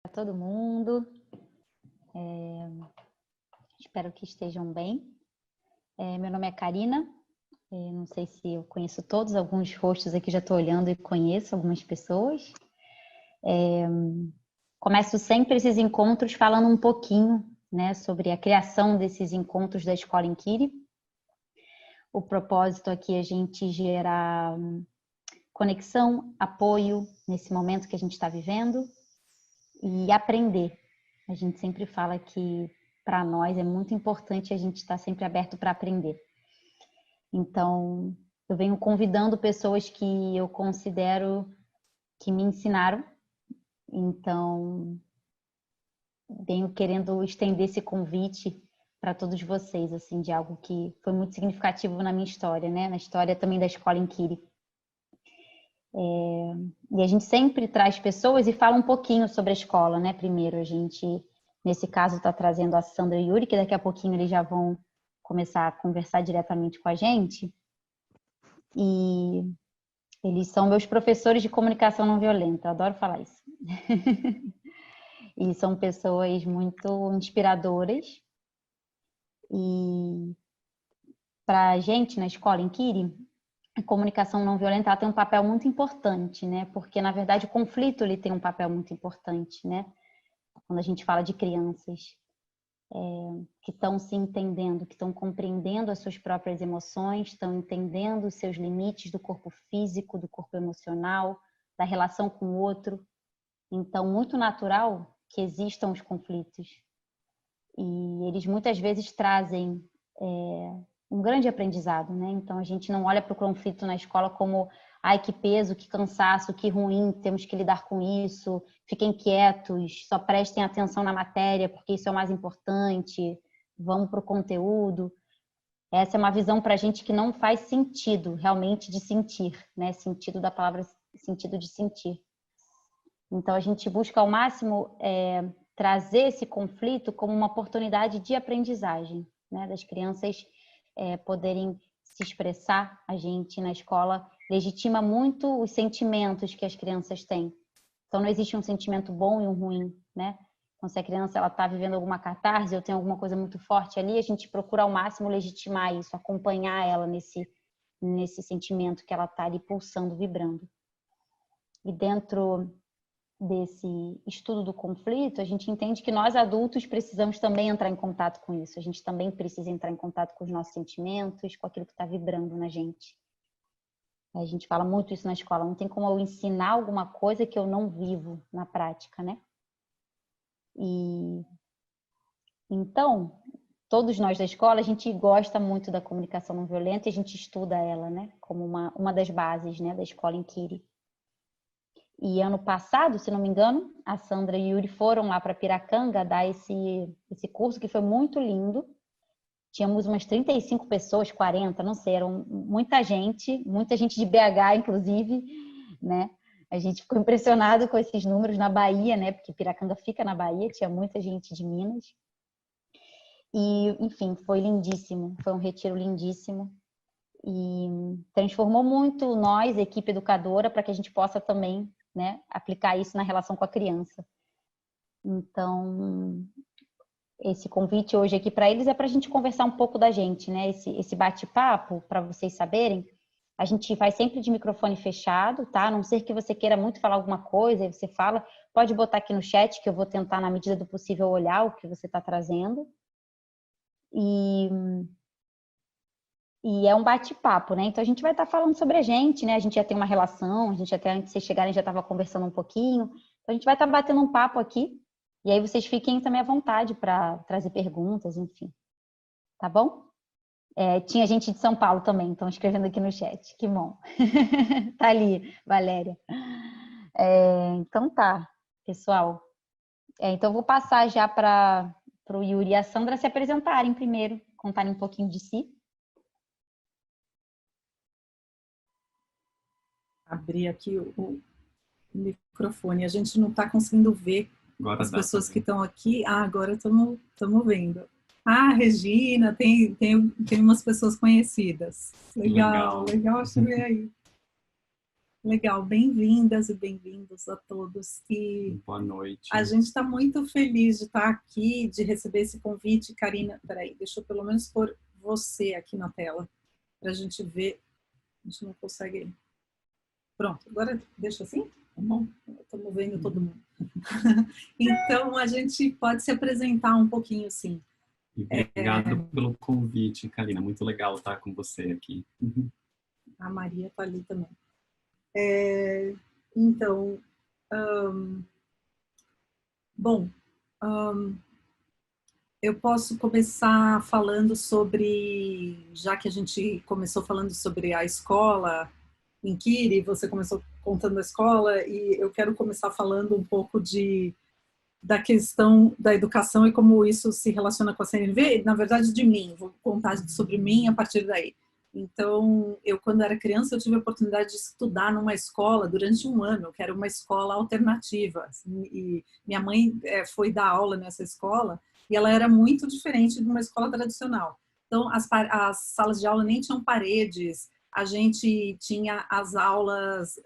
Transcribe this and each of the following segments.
Para todo mundo. Espero que estejam bem. Meu nome é Karina. Não sei se eu conheço todos, alguns rostos aqui já estou olhando e conheço algumas pessoas. Começo sempre esses encontros falando um pouquinho, né, sobre a criação desses encontros da Escola Inquiri. O propósito aqui é a gente gerar conexão, apoio nesse momento que a gente está vivendo e aprender. A gente sempre fala que para nós é muito importante a gente estar sempre aberto para aprender. Então, eu venho convidando pessoas que eu considero que me ensinaram. Então, venho querendo estender esse convite para todos vocês, assim, de algo que foi muito significativo na minha história, né? Na história também da Escola Inquiri. E a gente sempre traz pessoas e fala um pouquinho sobre a escola, né? Primeiro, a gente, nesse caso, está trazendo a Sandra e o Yuri, que daqui a pouquinho eles já vão começar a conversar diretamente com a gente. E eles são meus professores de comunicação não violenta, eu adoro falar isso. E são pessoas muito inspiradoras. E para a gente, na Escola Inquiri, a comunicação não violenta tem um papel muito importante, né? Porque, na verdade, o conflito ele tem um papel muito importante, né? Quando a gente fala de crianças que estão se entendendo, que estão compreendendo as suas próprias emoções, estão entendendo os seus limites do corpo físico, do corpo emocional, da relação com o outro. Então, muito natural que existam os conflitos. E eles muitas vezes trazem um grande aprendizado, né? Então, a gente não olha para o conflito na escola como ai, que peso, que cansaço, que ruim, temos que lidar com isso, fiquem quietos, só prestem atenção na matéria, porque isso é o mais importante, vamos para o conteúdo. Essa é uma visão para a gente que não faz sentido, realmente, de sentir, né? Sentido da palavra, sentido de sentir. Então, a gente busca ao máximo trazer esse conflito como uma oportunidade de aprendizagem, né? Das crianças poderem se expressar. A gente na escola legitima muito os sentimentos que as crianças têm. Então, não existe um sentimento bom e um ruim, né? Então, se a criança está vivendo alguma catarse ou tem alguma coisa muito forte ali, a gente procura ao máximo legitimar isso, acompanhar ela nesse sentimento que ela está ali pulsando, vibrando. E dentro desse estudo do conflito, a gente entende que nós adultos precisamos também entrar em contato com isso. A gente também precisa entrar em contato com os nossos sentimentos, com aquilo que está vibrando na gente. A gente fala muito isso na escola. Não tem como eu ensinar alguma coisa que eu não vivo na prática, né? E então, todos nós da escola, a gente gosta muito da comunicação não violenta e a gente estuda ela, né? Como uma das bases, né, da Escola Inquiri. E ano passado, se não me engano, a Sandra e o Yuri foram lá para Piracanga dar esse curso que foi muito lindo. Tínhamos umas 35 pessoas, 40, não sei, eram muita gente de BH, inclusive, né? A gente ficou impressionado com esses números na Bahia, né? Porque Piracanga fica na Bahia, tinha muita gente de Minas. E, enfim, foi lindíssimo, foi um retiro lindíssimo. E transformou muito nós, equipe educadora, para que a gente possa também, né, aplicar isso na relação com a criança. Então, esse convite hoje aqui para eles é para a gente conversar um pouco da gente, né? Esse bate-papo, para vocês saberem, a gente faz sempre de microfone fechado, tá? A não ser que você queira muito falar alguma coisa, aí você fala, pode botar aqui no chat que eu vou tentar, na medida do possível, olhar o que você está trazendo. E é um bate-papo, né? Então a gente vai estar falando sobre a gente, né? A gente já tem uma relação, a gente até antes de vocês chegarem já estava conversando um pouquinho. Então a gente vai estar batendo um papo aqui. E aí vocês fiquem também à vontade para trazer perguntas, enfim. Tá bom? Tinha gente de São Paulo também, estão escrevendo aqui no chat. Que bom. Tá ali, Valéria. Então tá, pessoal. Então eu vou passar já para o Yuri e a Sandra se apresentarem primeiro, contarem um pouquinho de si. Abrir aqui o microfone. A gente não está conseguindo ver agora as pessoas que estão aqui. Agora estamos vendo. Regina, tem umas pessoas conhecidas. Legal te ver aí. Legal, bem-vindas e bem-vindos a todos. E boa noite. A gente está muito feliz de estar aqui, de receber esse convite. Karina, peraí, deixa eu pelo menos pôr você aqui na tela, para a gente ver. A gente não consegue... Pronto, agora deixa assim? Tá bom? Estamos vendo todo mundo. Então, a gente pode se apresentar um pouquinho, assim. E obrigado pelo convite, Karina. Muito legal estar com você aqui. A Maria está ali também. Então, eu posso começar falando sobre, já que a gente começou falando sobre a escola em Kiri, você começou contando a escola, e eu quero começar falando um pouco da questão da educação e como isso se relaciona com a CNV, na verdade de mim, vou contar sobre mim a partir daí. Então, eu quando era criança, eu tive a oportunidade de estudar numa escola durante um ano, que era uma escola alternativa, assim, e minha mãe foi dar aula nessa escola, e ela era muito diferente de uma escola tradicional. Então, as salas de aula nem tinham paredes, a gente tinha as aulas,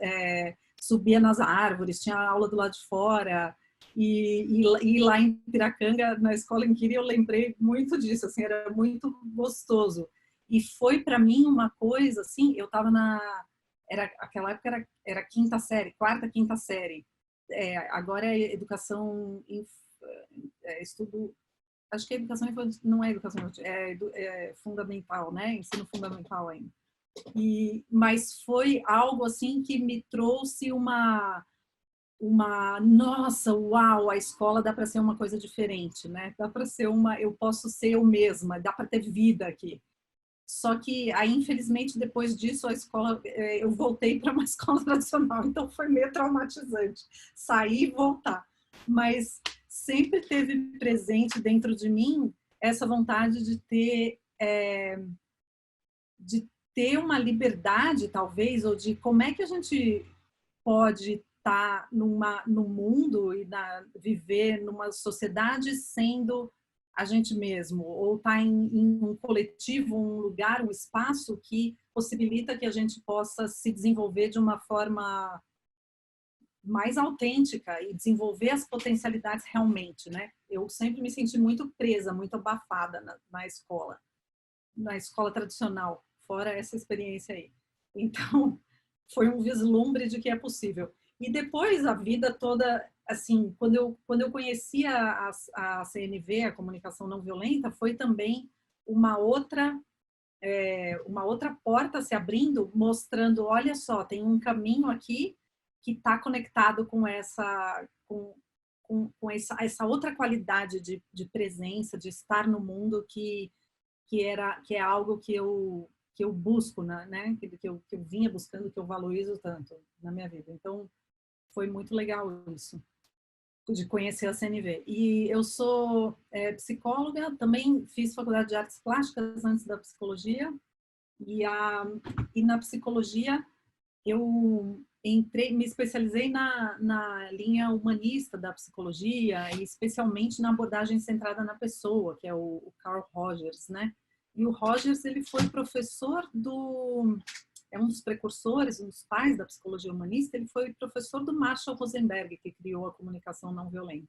subia nas árvores, tinha a aula do lado de fora, e lá em Piracanga, na escola em Kiri, eu lembrei muito disso, assim, era muito gostoso. E foi para mim uma coisa, assim, eu estava aquela época era quinta série, quarta, quinta série. Agora é educação, estudo, acho que educação infantil, não é educação infantil, é fundamental, né? Ensino fundamental ainda. Mas foi algo, assim, que me trouxe nossa, uau, a escola dá para ser uma coisa diferente, né? Dá para ser eu posso ser eu mesma, dá para ter vida aqui. Só que aí, infelizmente, depois disso, a escola, eu voltei para uma escola tradicional, então foi meio traumatizante sair e voltar. Mas sempre teve presente dentro de mim essa vontade de ter uma liberdade, talvez, ou de como é que a gente pode estar no mundo e viver numa sociedade sendo a gente mesmo, ou estar em um coletivo, um lugar, um espaço que possibilita que a gente possa se desenvolver de uma forma mais autêntica e desenvolver as potencialidades realmente, né? Eu sempre me senti muito presa, muito abafada na escola tradicional, fora essa experiência aí. Então, foi um vislumbre de que é possível. E depois a vida toda, assim, quando eu conheci a CNV, a comunicação não violenta, foi também uma outra porta se abrindo, mostrando, olha só, tem um caminho aqui que está conectado com essa outra qualidade de presença, de estar no mundo que é algo que eu busco, né? Que eu vinha buscando, que eu valorizo tanto na minha vida. Então, foi muito legal isso, de conhecer a CNV. E eu sou psicóloga, também fiz faculdade de artes plásticas antes da psicologia, e na psicologia eu me especializei na linha humanista da psicologia, e especialmente na abordagem centrada na pessoa, que é o Carl Rogers, né? E o Rogers, ele foi professor é um dos precursores, um dos pais da psicologia humanista, ele foi professor do Marshall Rosenberg, que criou a comunicação não violenta.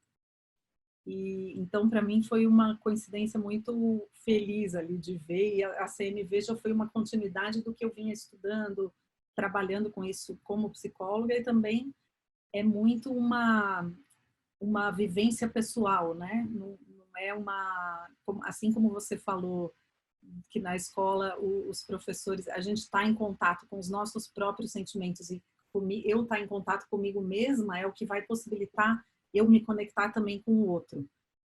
E então, para mim, foi uma coincidência muito feliz ali de ver, e a CNV já foi uma continuidade do que eu vinha estudando, trabalhando com isso como psicóloga, e também é muito uma vivência pessoal, né? Não é assim como você falou, que na escola os professores, a gente está em contato com os nossos próprios sentimentos, e eu estar em contato comigo mesma é o que vai possibilitar eu me conectar também com o outro.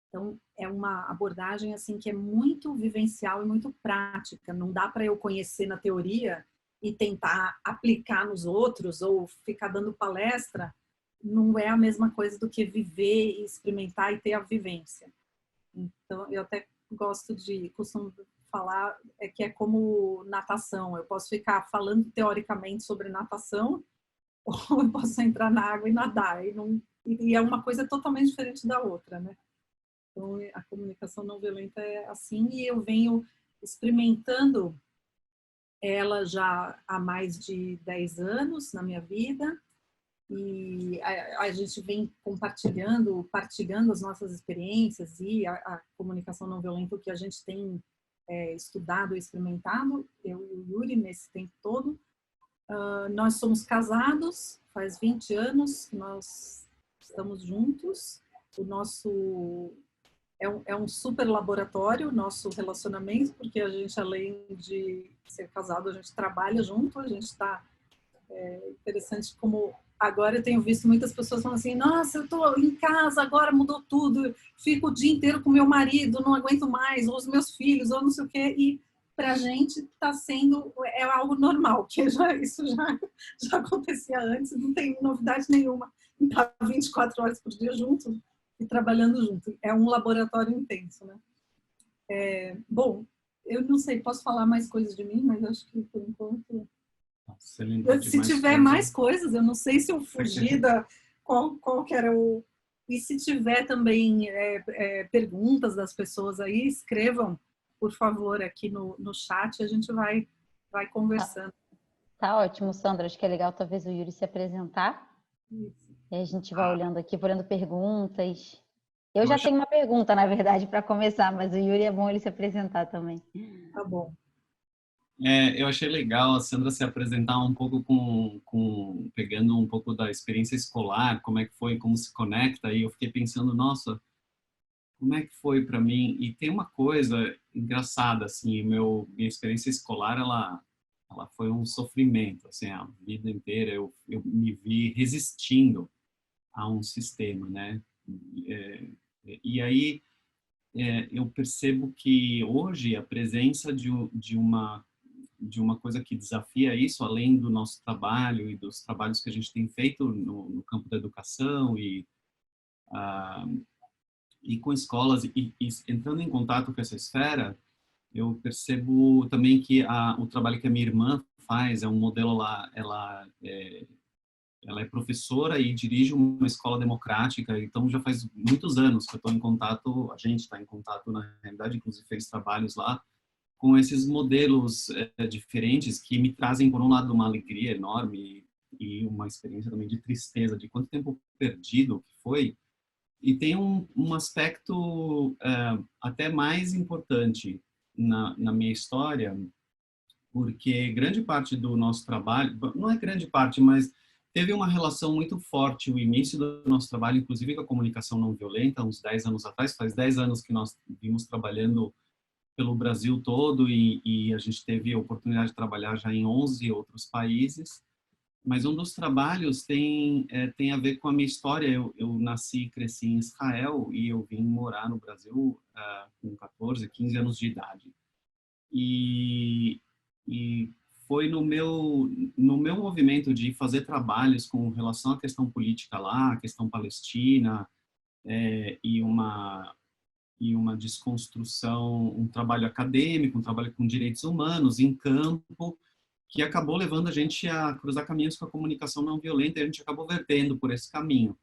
Então, é uma abordagem assim que é muito vivencial e muito prática. Não dá para eu conhecer na teoria e tentar aplicar nos outros ou ficar dando palestra. Não é a mesma coisa do que viver e experimentar e ter a vivência. Então, eu até costumo falar que é como natação. Eu posso ficar falando teoricamente sobre natação ou eu posso entrar na água e nadar. E é uma coisa totalmente diferente da outra, né? Então, a comunicação não violenta é assim, e eu venho experimentando ela já há mais de 10 anos na minha vida, e a gente vem partilhando as nossas experiências e a comunicação não violenta, o que a gente tem estudado e experimentado, eu e o Yuri, nesse tempo todo. Nós somos casados, faz 20 anos que nós estamos juntos. O nosso é um super laboratório, o nosso relacionamento, porque a gente, além de ser casado, a gente trabalha junto, a gente está... interessante como agora eu tenho visto muitas pessoas falando assim, nossa, eu estou em casa, agora mudou tudo, fico o dia inteiro com meu marido, não aguento mais, ou os meus filhos, ou não sei o quê, e pra gente está sendo, algo normal, que isso já acontecia antes, não tem novidade nenhuma, estar 24 horas por dia junto e trabalhando junto. É um laboratório intenso, né? Bom, eu não sei, posso falar mais coisas de mim, mas acho que por enquanto... Se tiver mais coisas, eu não sei se eu fugi qual que era o... E se tiver também perguntas das pessoas aí, escrevam, por favor, aqui no chat, a gente vai conversando. Tá ótimo, Sandra. Acho que é legal talvez o Yuri se apresentar. Isso. E a gente vai olhando aqui, olhando perguntas. Eu já tenho uma pergunta, na verdade, para começar, mas o Yuri é bom ele se apresentar também. Tá bom. Eu achei legal a Sandra se apresentar um pouco pegando um pouco da experiência escolar, como é que foi, como se conecta, e eu fiquei pensando, nossa, como é que foi para mim? E tem uma coisa engraçada, assim, minha experiência escolar, ela foi um sofrimento, assim, a vida inteira eu me vi resistindo a um sistema, né? E aí eu percebo que hoje a presença de uma coisa que desafia isso, além do nosso trabalho e dos trabalhos que a gente tem feito no campo da educação e com escolas, e entrando em contato com essa esfera, eu percebo também que o trabalho que a minha irmã faz é um modelo lá, ela é professora e dirige uma escola democrática, então já faz muitos anos que eu estou em contato, a gente está em contato, na realidade, inclusive fez trabalhos lá, com esses modelos diferentes que me trazem, por um lado, uma alegria enorme e uma experiência também de tristeza, de quanto tempo perdido que foi. E tem um aspecto até mais importante na minha história, porque grande parte do nosso trabalho, não é grande parte, mas teve uma relação muito forte, o início do nosso trabalho, inclusive com a comunicação não violenta, uns 10 anos atrás, faz 10 anos que nós vimos trabalhando pelo Brasil todo e a gente teve a oportunidade de trabalhar já em 11 outros países, mas um dos trabalhos tem a ver com a minha história. Eu nasci e cresci em Israel e eu vim morar no Brasil com 14, 15 anos de idade. E foi no meu movimento de fazer trabalhos com relação à questão política lá, a questão palestina, e uma desconstrução, um trabalho acadêmico, um trabalho com direitos humanos em campo, que acabou levando a gente a cruzar caminhos com a comunicação não violenta, e a gente acabou vertendo por esse caminho.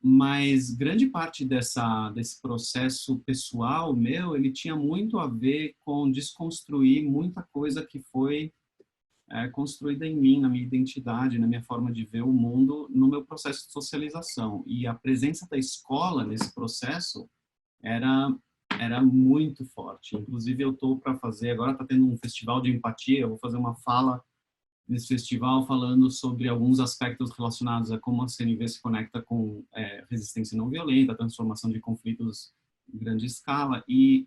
Mas grande parte desse processo pessoal meu, ele tinha muito a ver com desconstruir muita coisa que foi construída em mim, na minha identidade, na minha forma de ver o mundo, no meu processo de socialização. E a presença da escola nesse processo era muito forte. Inclusive, eu estou para fazer, agora está tendo um festival de empatia, eu vou fazer uma fala nesse festival falando sobre alguns aspectos relacionados a como a CNV se conecta com resistência não violenta, transformação de conflitos em grande escala. E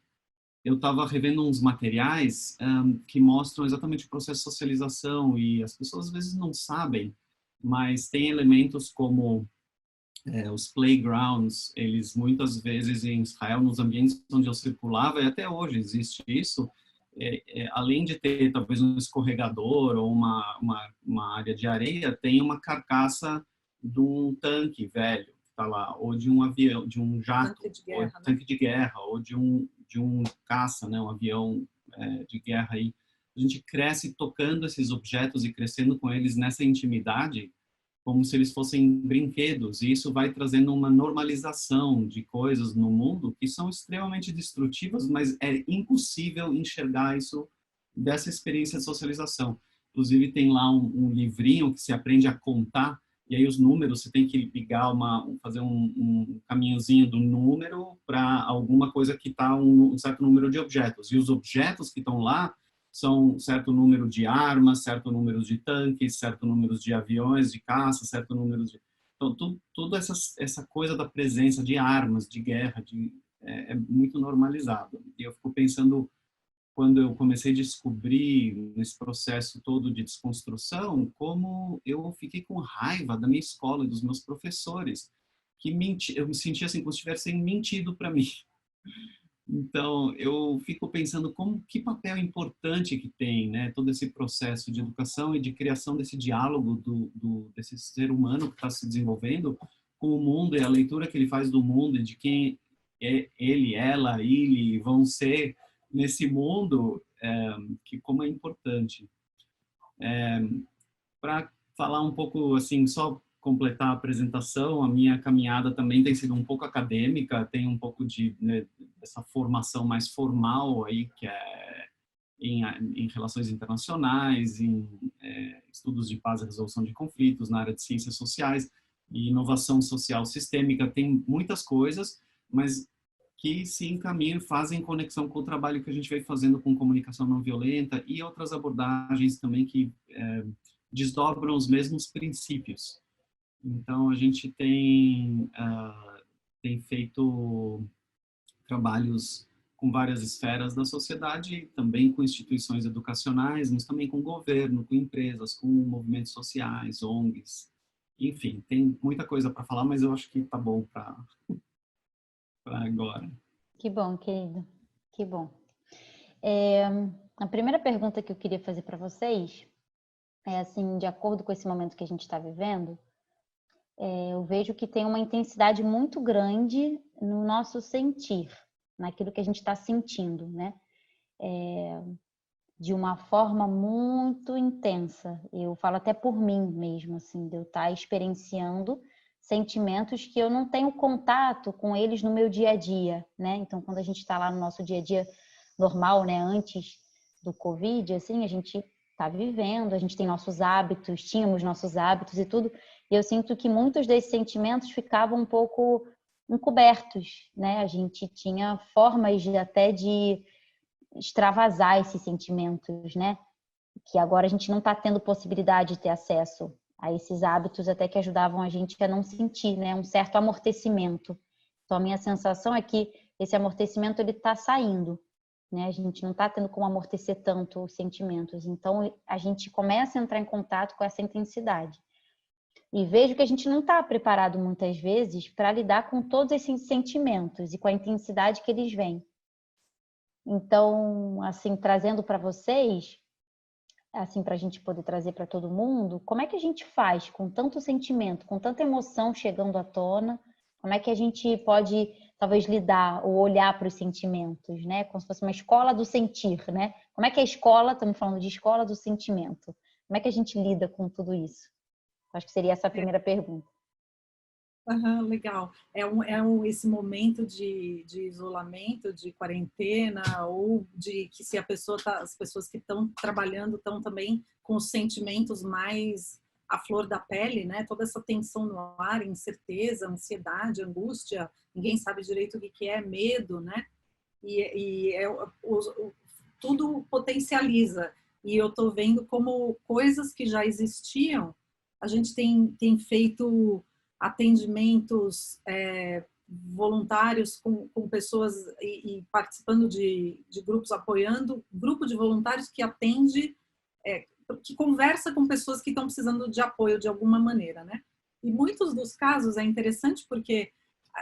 eu estava revendo uns materiais que mostram exatamente o processo de socialização, e as pessoas às vezes não sabem, mas tem elementos como os playgrounds, eles muitas vezes em Israel, nos ambientes onde eu circulava, e até hoje existe isso, além de ter talvez um escorregador ou uma área de areia, tem uma carcaça de um tanque velho que está lá, ou de um avião, de um jato, tanque de guerra, ou de um caça, né, um avião de guerra aí. A gente cresce tocando esses objetos e crescendo com eles nessa intimidade, como se eles fossem brinquedos, e isso vai trazendo uma normalização de coisas no mundo que são extremamente destrutivas, mas é impossível enxergar isso dessa experiência de socialização. Inclusive tem lá um livrinho que se aprende a contar, e aí os números, você tem que ligar fazer um caminhozinho do número para alguma coisa que está um certo número de objetos. E os objetos que estão lá são certo número de armas, certo número de tanques, certo número de aviões de caça, certo número de... Então, tudo essa coisa da presença de armas, de guerra, é muito normalizado. E eu fico pensando, quando eu comecei a descobrir nesse processo todo de desconstrução, como eu fiquei com raiva da minha escola e dos meus professores, que eu me sentia assim, como se tivessem mentido para mim. Então, eu fico pensando que papel importante que tem, né, todo esse processo de educação e de criação desse diálogo desse ser humano que está se desenvolvendo com o mundo e a leitura que ele faz do mundo e de quem ele, ela, ele vão ser nesse mundo, que como é importante. Para falar um pouco, assim, só completar a apresentação, a minha caminhada também tem sido um pouco acadêmica, tem um pouco dessa formação mais formal aí, que é em relações internacionais, em estudos de paz e resolução de conflitos, na área de ciências sociais e inovação social sistêmica, tem muitas coisas, mas que se encaminham, fazem conexão com o trabalho que a gente vem fazendo com comunicação não violenta e outras abordagens também que desdobram os mesmos princípios. Então, a gente tem feito trabalhos com várias esferas da sociedade, também com instituições educacionais, mas também com governo, com empresas, com movimentos sociais, ONGs. Enfim, tem muita coisa para falar, mas eu acho que tá bom para agora. Que bom, querido. Que bom. A primeira pergunta que eu queria fazer para vocês é assim, de acordo com esse momento que a gente está vivendo, eu vejo que tem uma intensidade muito grande no nosso sentir, naquilo que a gente está sentindo, né? De uma forma muito intensa. Eu falo até por mim mesmo, assim, de eu estar experienciando sentimentos que eu não tenho contato com eles no meu dia a dia, né? Então, quando a gente está lá no nosso dia a dia normal, né, antes do Covid, assim, a gente está vivendo, a gente tem nossos hábitos, tínhamos nossos hábitos e tudo, e eu sinto que muitos desses sentimentos ficavam um pouco encobertos, né? A gente tinha formas até de extravasar esses sentimentos, né? Que agora a gente não está tendo possibilidade de ter acesso a esses hábitos até que ajudavam a gente a não sentir, né? Um certo amortecimento. Então, a minha sensação é que esse amortecimento ele está saindo, né? A gente não está tendo como amortecer tanto os sentimentos. Então, a gente começa a entrar em contato com essa intensidade. E vejo que a gente não está preparado muitas vezes para lidar com todos esses sentimentos e com a intensidade que eles vêm. Então, assim, trazendo para vocês, assim, para a gente poder trazer para todo mundo, como é que a gente faz com tanto sentimento, com tanta emoção chegando à tona? Como é que a gente pode, talvez, lidar ou olhar para os sentimentos, né? Como se fosse uma escola do sentir, né? Como é que a escola, estamos falando de escola do sentimento, como é que a gente lida com tudo isso? Acho que seria essa a primeira pergunta. Legal. Esse momento de isolamento, de quarentena, ou de que se as pessoas que estão trabalhando estão também com os sentimentos mais à flor da pele, né? Toda essa tensão no ar, incerteza, ansiedade, angústia, ninguém sabe direito o que é medo, né? Tudo potencializa. E eu estou vendo como coisas que já existiam, a gente tem feito atendimentos voluntários com pessoas e participando de grupos, apoiando grupo de voluntários que atende, que conversa com pessoas que estão precisando de apoio de alguma maneira, né? E muitos dos casos é interessante porque,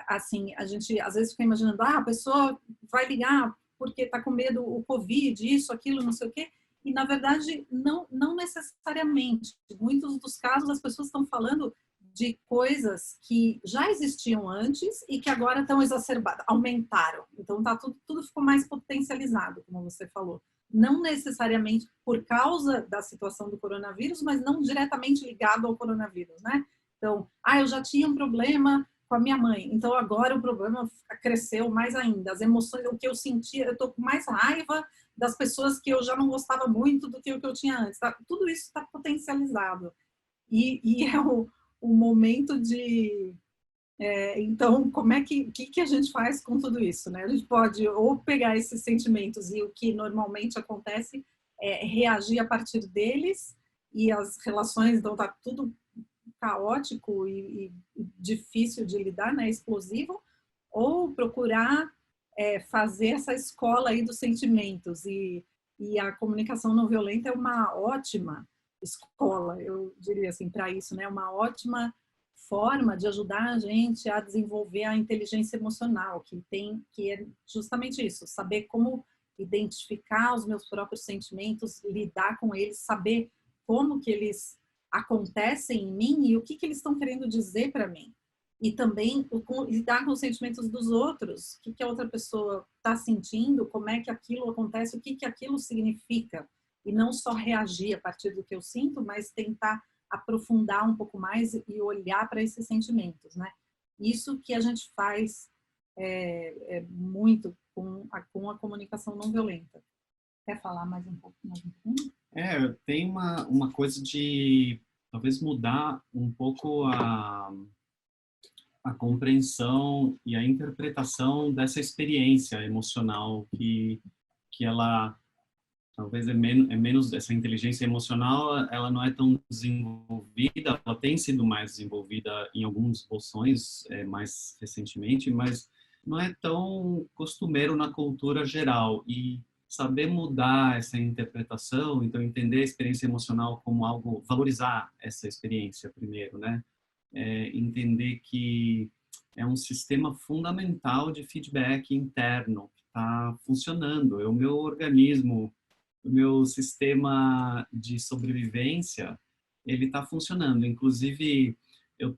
assim, a gente às vezes fica imaginando, a pessoa vai ligar porque está com medo o Covid, isso, aquilo, não sei o quê. E, na verdade, não necessariamente. Em muitos dos casos, as pessoas estão falando de coisas que já existiam antes e que agora estão exacerbadas, aumentaram. Então, tudo ficou mais potencializado, como você falou. Não necessariamente por causa da situação do coronavírus, mas não diretamente ligado ao coronavírus, né? Então, eu já tinha um problema com a minha mãe. Então agora o problema cresceu mais ainda. As emoções, o que eu sentia, eu tô com mais raiva das pessoas que eu já não gostava muito do que o que eu tinha antes. Tá? Tudo isso está potencializado. E é o momento de... então, como é que a gente faz com tudo isso, né? A gente pode ou pegar esses sentimentos e o que normalmente acontece é reagir a partir deles, e as relações, então tá tudo caótico e difícil de lidar, né? Explosivo, ou procurar fazer essa escola aí dos sentimentos, e a comunicação não violenta é uma ótima escola, eu diria assim, para isso, né? Uma ótima forma de ajudar a gente a desenvolver a inteligência emocional, que é justamente isso, saber como identificar os meus próprios sentimentos, lidar com eles, saber como que eles acontecem em mim e o que eles estão querendo dizer para mim. E também lidar com os sentimentos dos outros, o que a outra pessoa está sentindo, como é que aquilo acontece, o que aquilo significa. E não só reagir a partir do que eu sinto, mas tentar aprofundar um pouco mais e olhar para esses sentimentos, né? Isso que a gente faz muito com a comunicação não violenta. Quer falar mais um pouco? Tem uma coisa de talvez mudar um pouco a compreensão e a interpretação dessa experiência emocional que ela talvez é menos essa inteligência emocional, ela não é tão desenvolvida, ela tem sido mais desenvolvida em algumas bolsões mais recentemente, mas não é tão costumeiro na cultura geral. E saber mudar essa interpretação, então entender a experiência emocional como algo, valorizar essa experiência primeiro, né? Entender que é um sistema fundamental de feedback interno que está funcionando, é o meu organismo, o meu sistema de sobrevivência, ele está funcionando. Inclusive, eu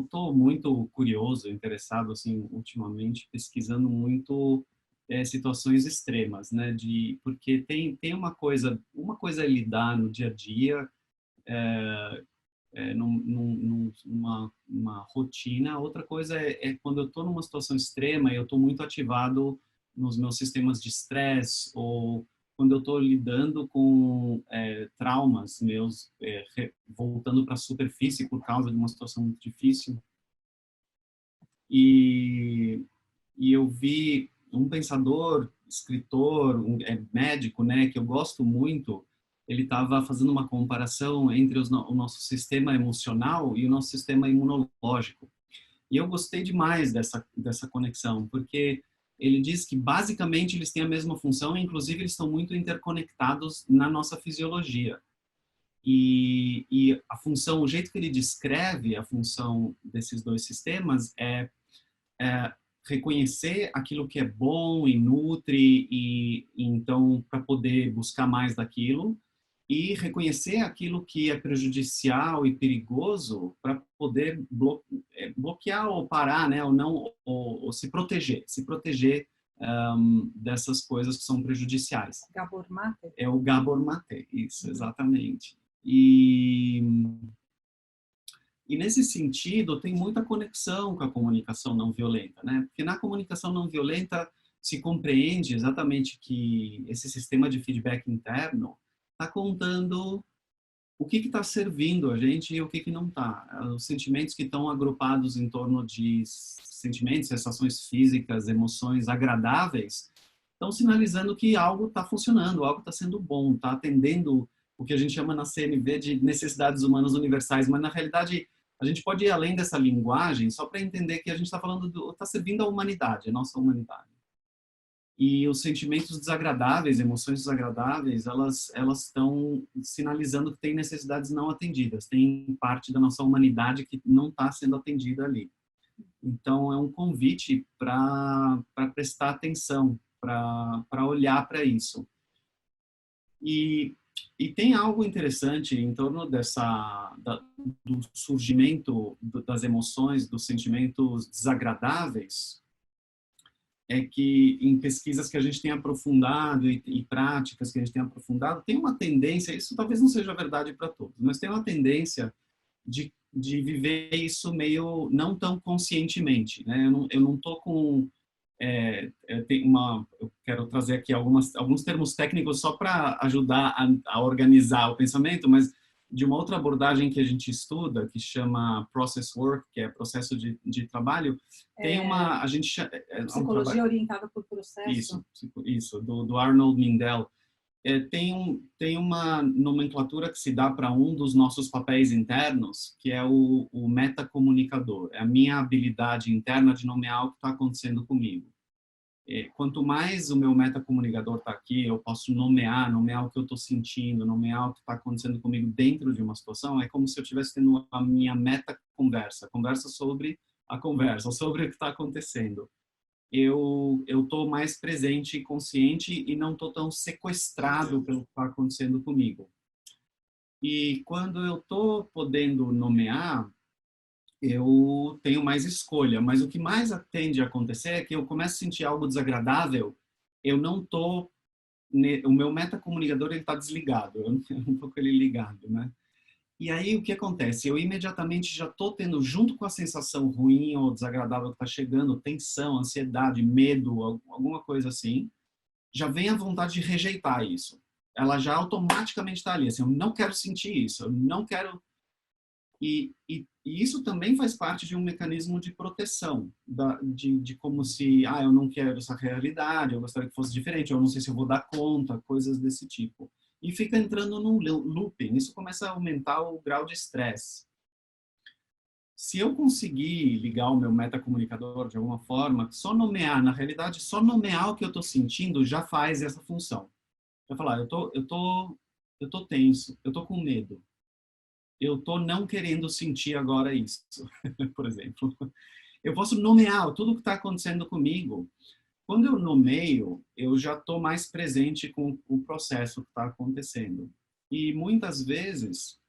estou muito curioso, interessado, assim, ultimamente, pesquisando muito situações extremas, né? Porque tem uma coisa é lidar no dia a dia, numa rotina, outra coisa é quando eu estou numa situação extrema e eu estou muito ativado nos meus sistemas de estresse, ou quando eu estou lidando com traumas meus, voltando para a superfície por causa de uma situação muito difícil. E eu vi um pensador, escritor, médico, né, que eu gosto muito, ele estava fazendo uma comparação entre o nosso sistema emocional e o nosso sistema imunológico. E eu gostei demais dessa conexão, porque ele diz que basicamente eles têm a mesma função, e inclusive eles estão muito interconectados na nossa fisiologia. E a função, o jeito que ele descreve a função desses dois sistemas é reconhecer aquilo que é bom e nutre, e então para poder buscar mais daquilo, e reconhecer aquilo que é prejudicial e perigoso para poder bloquear ou parar, né, ou não, ou se proteger dessas coisas que são prejudiciais. Gabor Mate? É o Gabor Mate, isso, exatamente. E nesse sentido, tem muita conexão com a comunicação não violenta, né? Porque na comunicação não violenta se compreende exatamente que esse sistema de feedback interno está contando o que está servindo a gente e o que não está. Os sentimentos que estão agrupados em torno de sentimentos, sensações físicas, emoções agradáveis, estão sinalizando que algo está funcionando, algo está sendo bom, está atendendo o que a gente chama na CNV de necessidades humanas universais, mas na realidade a gente pode ir além dessa linguagem só para entender que a gente está falando, está servindo a humanidade, a nossa humanidade. E os sentimentos desagradáveis, emoções desagradáveis, elas estão sinalizando que tem necessidades não atendidas, tem parte da nossa humanidade que não está sendo atendida ali. Então, é um convite para prestar atenção, para olhar para isso. E tem algo interessante em torno do surgimento das emoções, dos sentimentos desagradáveis, é que em pesquisas que a gente tem aprofundado e práticas que a gente tem aprofundado, tem uma tendência, isso talvez não seja verdade para todos, mas tem uma tendência de de viver isso meio não tão conscientemente, né? Eu não tô com eu quero trazer aqui alguns termos técnicos só para ajudar a organizar o pensamento, mas de uma outra abordagem que a gente estuda, que chama process work, que é processo de trabalho, tem uma, a gente psicologia orientada por processo. Isso, do Arnold Mindell. Tem uma nomenclatura que se dá para um dos nossos papéis internos, que é o metacomunicador. É a minha habilidade interna de nomear o que está acontecendo comigo. Quanto mais o meu metacomunicador está aqui, eu posso nomear o que eu estou sentindo, nomear o que está acontecendo comigo dentro de uma situação, é como se eu estivesse tendo a minha metaconversa, conversa sobre a conversa, sobre o que está acontecendo. Eu estou mais presente e consciente e não estou tão sequestrado pelo que está acontecendo comigo. E quando eu estou podendo nomear, eu tenho mais escolha. Mas o que mais tende a acontecer é que eu começo a sentir algo desagradável, eu não estou... O meu metacomunicador está desligado, eu não estou com ele ligado, né? E aí o que acontece? Eu imediatamente já estou tendo, junto com a sensação ruim ou desagradável que está chegando, tensão, ansiedade, medo, alguma coisa assim, já vem a vontade de rejeitar isso. Ela já automaticamente está ali, assim, eu não quero sentir isso, eu não quero... E isso também faz parte de um mecanismo de proteção, de como se, eu não quero essa realidade, eu gostaria que fosse diferente, eu não sei se eu vou dar conta, coisas desse tipo. E fica entrando num looping. Isso começa a aumentar o grau de estresse. Se eu conseguir ligar o meu metacomunicador de alguma forma, só nomear, na realidade, só nomear o que eu estou sentindo já faz essa função. Eu falar, eu tô tenso, eu tô com medo. Eu tô não querendo sentir agora isso, por exemplo. Eu posso nomear tudo o que está acontecendo comigo. Quando eu nomeio, eu já estou mais presente com o processo que está acontecendo. E muitas vezes,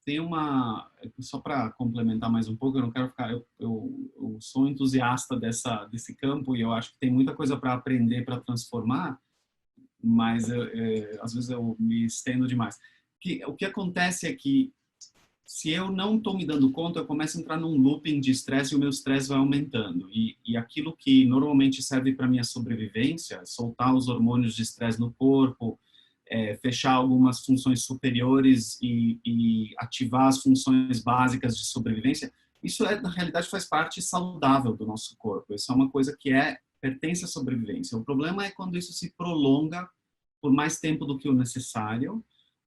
tem uma... Só para complementar mais um pouco, eu não quero ficar... Eu sou entusiasta desse campo e eu acho que tem muita coisa para aprender, para transformar, mas às vezes eu me estendo demais. O que acontece é que se eu não estou me dando conta, eu começo a entrar num looping de estresse e o meu estresse vai aumentando. E aquilo que normalmente serve para minha sobrevivência, soltar os hormônios de estresse no corpo, fechar algumas funções superiores e ativar as funções básicas de sobrevivência, isso na realidade faz parte saudável do nosso corpo. Isso é uma coisa que pertence à sobrevivência. O problema é quando isso se prolonga por mais tempo do que o necessário,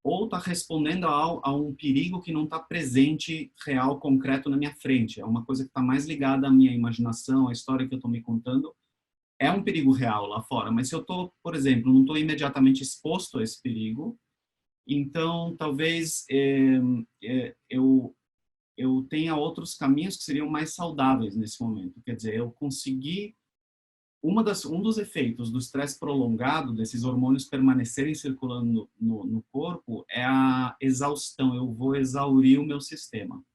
ou está respondendo a um perigo que não está presente, real, concreto na minha frente. É uma coisa que está mais ligada à minha imaginação, à história que eu estou me contando. É um perigo real lá fora, mas se eu estou, por exemplo, não estou imediatamente exposto a esse perigo, então talvez eu tenha outros caminhos que seriam mais saudáveis nesse momento. Quer dizer, eu consegui... Um dos efeitos do estresse prolongado, desses hormônios permanecerem circulando no corpo, é a exaustão. Eu vou exaurir o meu sistema.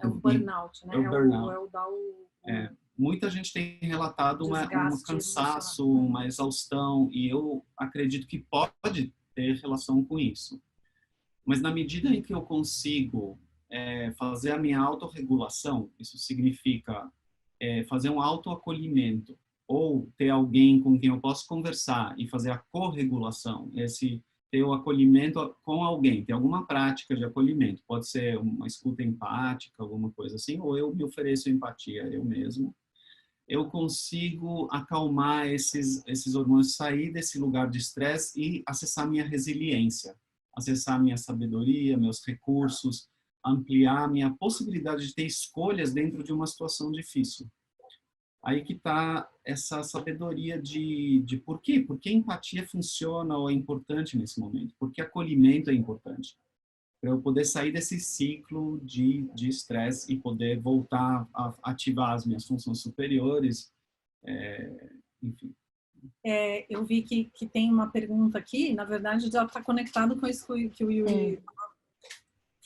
É o burnout, né? É o burnout. Muita gente tem relatado um cansaço, uma exaustão, e eu acredito que pode ter relação com isso. Mas na medida em que eu consigo fazer a minha autorregulação, isso significa fazer um autoacolhimento, ou ter alguém com quem eu posso conversar e fazer a corregulação, ter o acolhimento com alguém, ter alguma prática de acolhimento, pode ser uma escuta empática, alguma coisa assim, ou eu me ofereço empatia eu mesmo, eu consigo acalmar esses hormônios, sair desse lugar de estresse e acessar minha resiliência, acessar minha sabedoria, meus recursos, ampliar minha possibilidade de ter escolhas dentro de uma situação difícil. Aí que está essa sabedoria de por quê? Por que empatia funciona ou é importante nesse momento? Por que acolhimento é importante? Para eu poder sair desse ciclo de estresse e poder voltar a ativar as minhas funções superiores, enfim. Eu vi que tem uma pergunta aqui, na verdade já está conectado com isso que o Yuri estava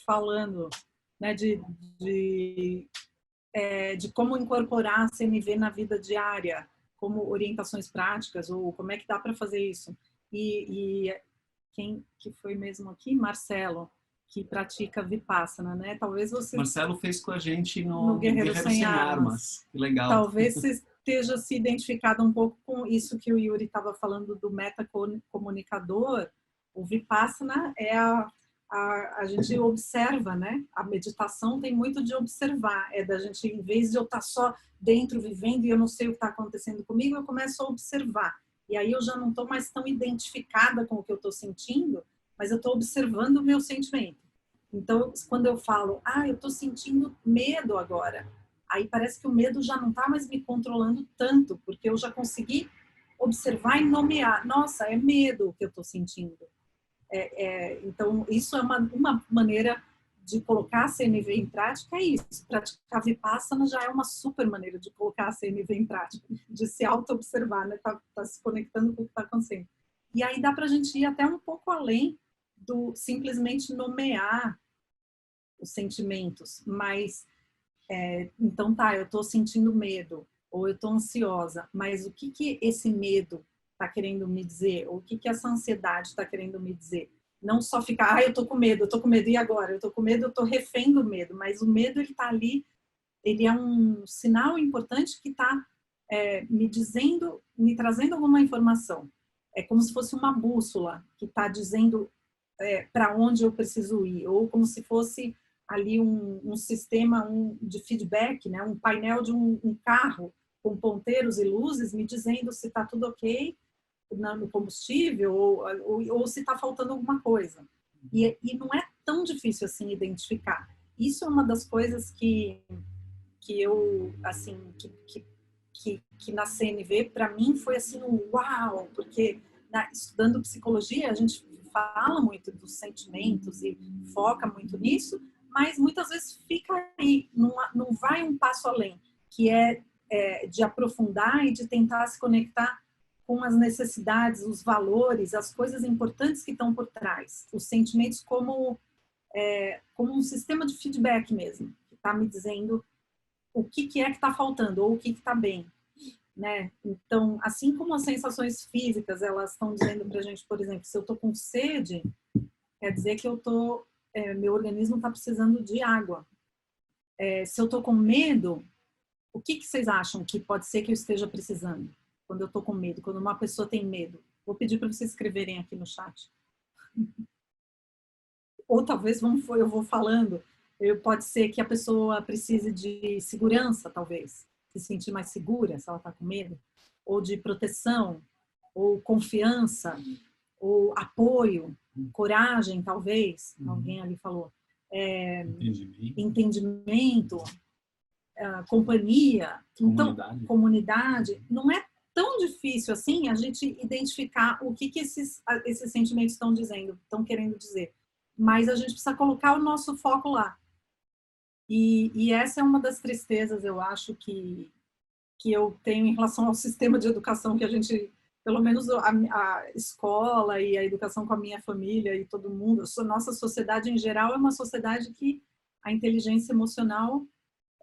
falando, né, de como incorporar a CNV na vida diária, como orientações práticas, ou como é que dá para fazer isso. E quem que foi mesmo aqui? Marcelo, que pratica Vipassana, né? Talvez você... Marcelo fez com a gente no no Guerreiro Sem Armas. Armas. Que legal. Talvez você esteja se identificado um pouco com isso que o Yuri estava falando do metacomunicador. O Vipassana é a gente observa, né? A meditação tem muito de observar, é da gente, em vez de eu estar só dentro vivendo e eu não sei o que está acontecendo comigo, eu começo a observar. E aí eu já não estou mais tão identificada com o que eu estou sentindo, mas eu estou observando o meu sentimento. Então, quando eu falo, eu estou sentindo medo agora, aí parece que o medo já não está mais me controlando tanto, porque eu já consegui observar e nomear. Nossa, é medo o que eu estou sentindo. Então, isso é uma maneira de colocar a CNV em prática, é isso. Praticar Vipassana já é uma super maneira de colocar a CNV em prática, de se auto-observar, né? Tá se conectando com o que está acontecendo. E aí dá para a gente ir até um pouco além do simplesmente nomear os sentimentos, mas então eu estou sentindo medo, ou eu estou ansiosa, mas o que esse medo está querendo me dizer? Ou o que essa ansiedade está querendo me dizer? Não só ficar, eu tô com medo, e agora? Eu tô com medo, eu tô refém do medo, mas o medo, ele tá ali, ele é um sinal importante que tá me dizendo, me trazendo alguma informação. É como se fosse uma bússola que tá dizendo para onde eu preciso ir, ou como se fosse ali um sistema de feedback, né? Um painel de um carro com ponteiros e luzes me dizendo se tá tudo ok no combustível ou se está faltando alguma coisa. E não é tão difícil assim identificar. Isso é uma das coisas que eu, assim, que na CNV, para mim, foi assim, uau! Porque estudando psicologia, a gente fala muito dos sentimentos e foca muito nisso, mas muitas vezes fica aí, não vai um passo além, que é de aprofundar e de tentar se conectar com as necessidades, os valores, as coisas importantes que estão por trás. Os sentimentos como um sistema de feedback mesmo, que está me dizendo o que é que está faltando ou o que está bem. Né? Então, assim como as sensações físicas, elas estão dizendo para a gente, por exemplo, se eu estou com sede, quer dizer que meu organismo está precisando de água. Se eu estou com medo, o que vocês acham que pode ser que eu esteja precisando? Quando eu estou com medo, quando uma pessoa tem medo. Vou pedir para vocês escreverem aqui no chat. Ou talvez eu vou falando, pode ser que a pessoa precise de segurança, talvez. Se sentir mais segura, se ela está com medo. Ou de proteção, ou confiança, ou apoio, coragem, talvez. Alguém ali falou. Entendimento, companhia. Então, comunidade. Não é tão difícil assim a gente identificar o que esses sentimentos estão dizendo, estão querendo dizer. Mas a gente precisa colocar o nosso foco lá. E essa é uma das tristezas, eu acho, que eu tenho em relação ao sistema de educação que a gente, pelo menos a escola e a educação com a minha família e todo mundo, nossa sociedade em geral é uma sociedade que a inteligência emocional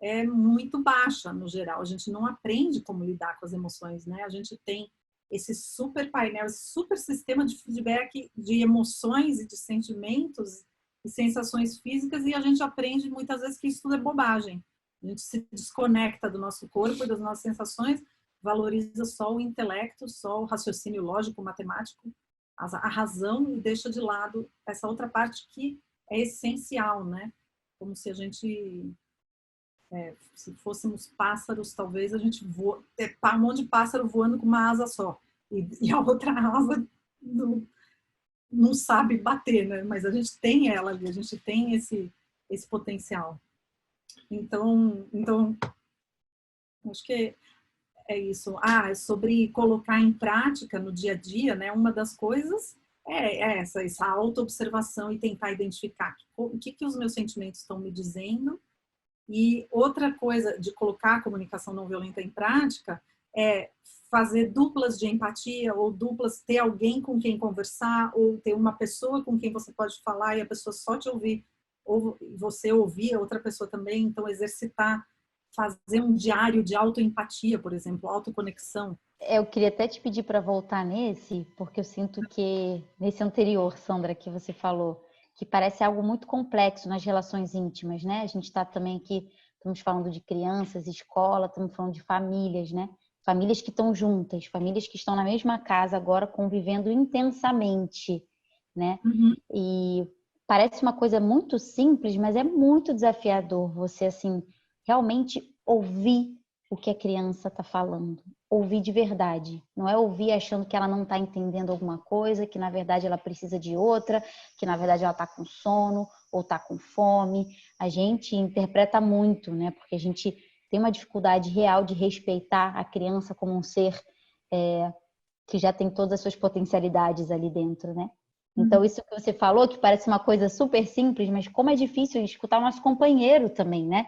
é muito baixa no geral. A gente não aprende como lidar com as emoções, né? A gente tem esse super painel, esse super sistema de feedback de emoções e de sentimentos e sensações físicas e a gente aprende muitas vezes que isso tudo é bobagem. A gente se desconecta do nosso corpo e das nossas sensações, valoriza só o intelecto, só o raciocínio lógico, matemático, a razão e deixa de lado essa outra parte que é essencial, né? Como se a gente... se fôssemos pássaros, talvez a gente voa, um monte de pássaro voando com uma asa só e a outra asa não sabe bater, né? Mas a gente tem ela ali, a gente tem esse potencial. Então acho que é isso. Sobre colocar em prática no dia a dia, né? Uma das coisas é essa auto-observação e tentar identificar o que os meus sentimentos estão me dizendo. E outra coisa de colocar a comunicação não violenta em prática é fazer duplas de empatia ou duplas, ter alguém com quem conversar ou ter uma pessoa com quem você pode falar e a pessoa só te ouvir ou você ouvir a outra pessoa também. Então, exercitar, fazer um diário de autoempatia, por exemplo, autoconexão. Eu queria até te pedir para voltar nesse, porque eu sinto que, nesse anterior, Sandra, que você falou, que parece algo muito complexo nas relações íntimas, né? A gente está também aqui, estamos falando de crianças, escola, estamos falando de famílias, né? Famílias que estão juntas, famílias que estão na mesma casa agora convivendo intensamente, né? Uhum. E parece uma coisa muito simples, mas é muito desafiador você, assim, realmente ouvir o que a criança está falando. Ouvir de verdade. Não é ouvir achando que ela não está entendendo alguma coisa, que na verdade ela precisa de outra, que na verdade ela está com sono ou está com fome. A gente interpreta muito, né? Porque a gente tem uma dificuldade real de respeitar a criança como um ser que já tem todas as suas potencialidades ali dentro, né? Então, isso que você falou, que parece uma coisa super simples, mas como é difícil escutar o nosso companheiro também, né?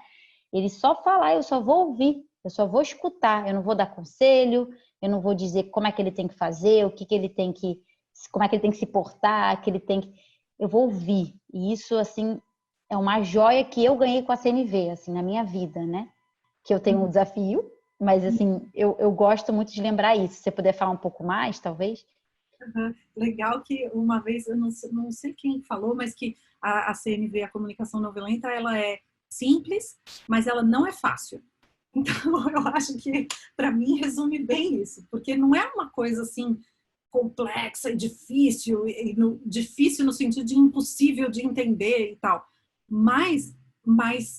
Ele só falar, eu só vou ouvir, eu só vou escutar, eu não vou dar conselho, eu não vou dizer como é que ele tem que fazer, o que que ele tem que, como é que ele tem que se portar, que ele tem que... Eu vou ouvir. E isso, assim, é uma joia que eu ganhei com a CNV, assim, na minha vida, né? Que eu tenho um desafio, mas, assim, eu gosto muito de lembrar isso. Se você puder falar um pouco mais, talvez... Uhum. Legal que uma vez, eu não sei quem falou, mas que a CNV, a comunicação não violenta, ela é simples, mas ela não é fácil. Então, eu acho que, para mim, resume bem isso, porque não é uma coisa assim complexa e difícil no sentido de impossível de entender e tal, mas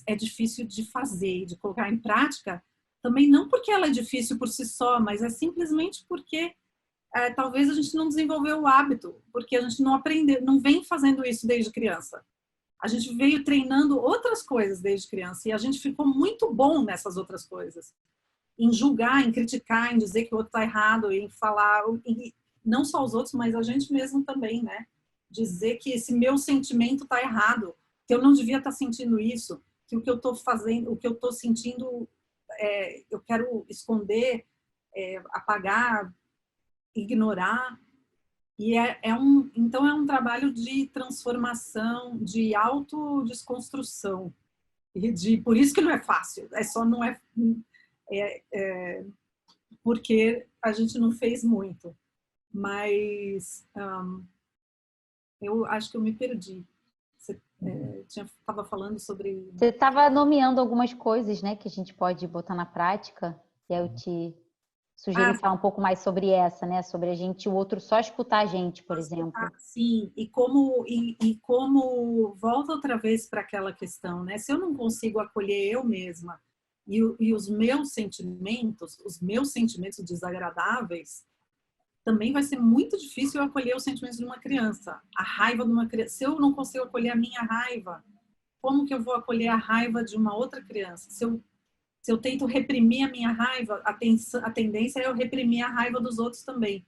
é difícil de fazer, de colocar em prática, também não porque ela é difícil por si só, mas é simplesmente porque talvez a gente não desenvolveu o hábito, porque a gente não aprendeu, não vem fazendo isso desde criança. A gente veio treinando outras coisas desde criança e a gente ficou muito bom nessas outras coisas. Em julgar, em criticar, em dizer que o outro está errado, em falar, não só os outros, mas a gente mesmo também, né? Dizer que esse meu sentimento está errado, que eu não devia estar sentindo isso, que o que eu estou fazendo, o que eu estou sentindo, eu quero esconder, apagar, ignorar. E então é um trabalho de transformação, de autodesconstrução. Por isso que não é fácil, não é porque a gente não fez muito. Mas eu acho que eu me perdi. Você estava falando sobre... Você estava nomeando algumas coisas, né, que a gente pode botar na prática, e aí eu te sugeri falar um pouco mais sobre essa, né, sobre o outro só escutar a gente, por exemplo. Sim, e como volta outra vez para aquela questão, né? Se eu não consigo acolher eu mesma e os meus sentimentos desagradáveis, também vai ser muito difícil eu acolher os sentimentos de uma criança. A raiva de uma criança. Se eu não consigo acolher a minha raiva, como que eu vou acolher a raiva de uma outra criança? Se eu tento reprimir a minha raiva, a tendência é eu reprimir a raiva dos outros também.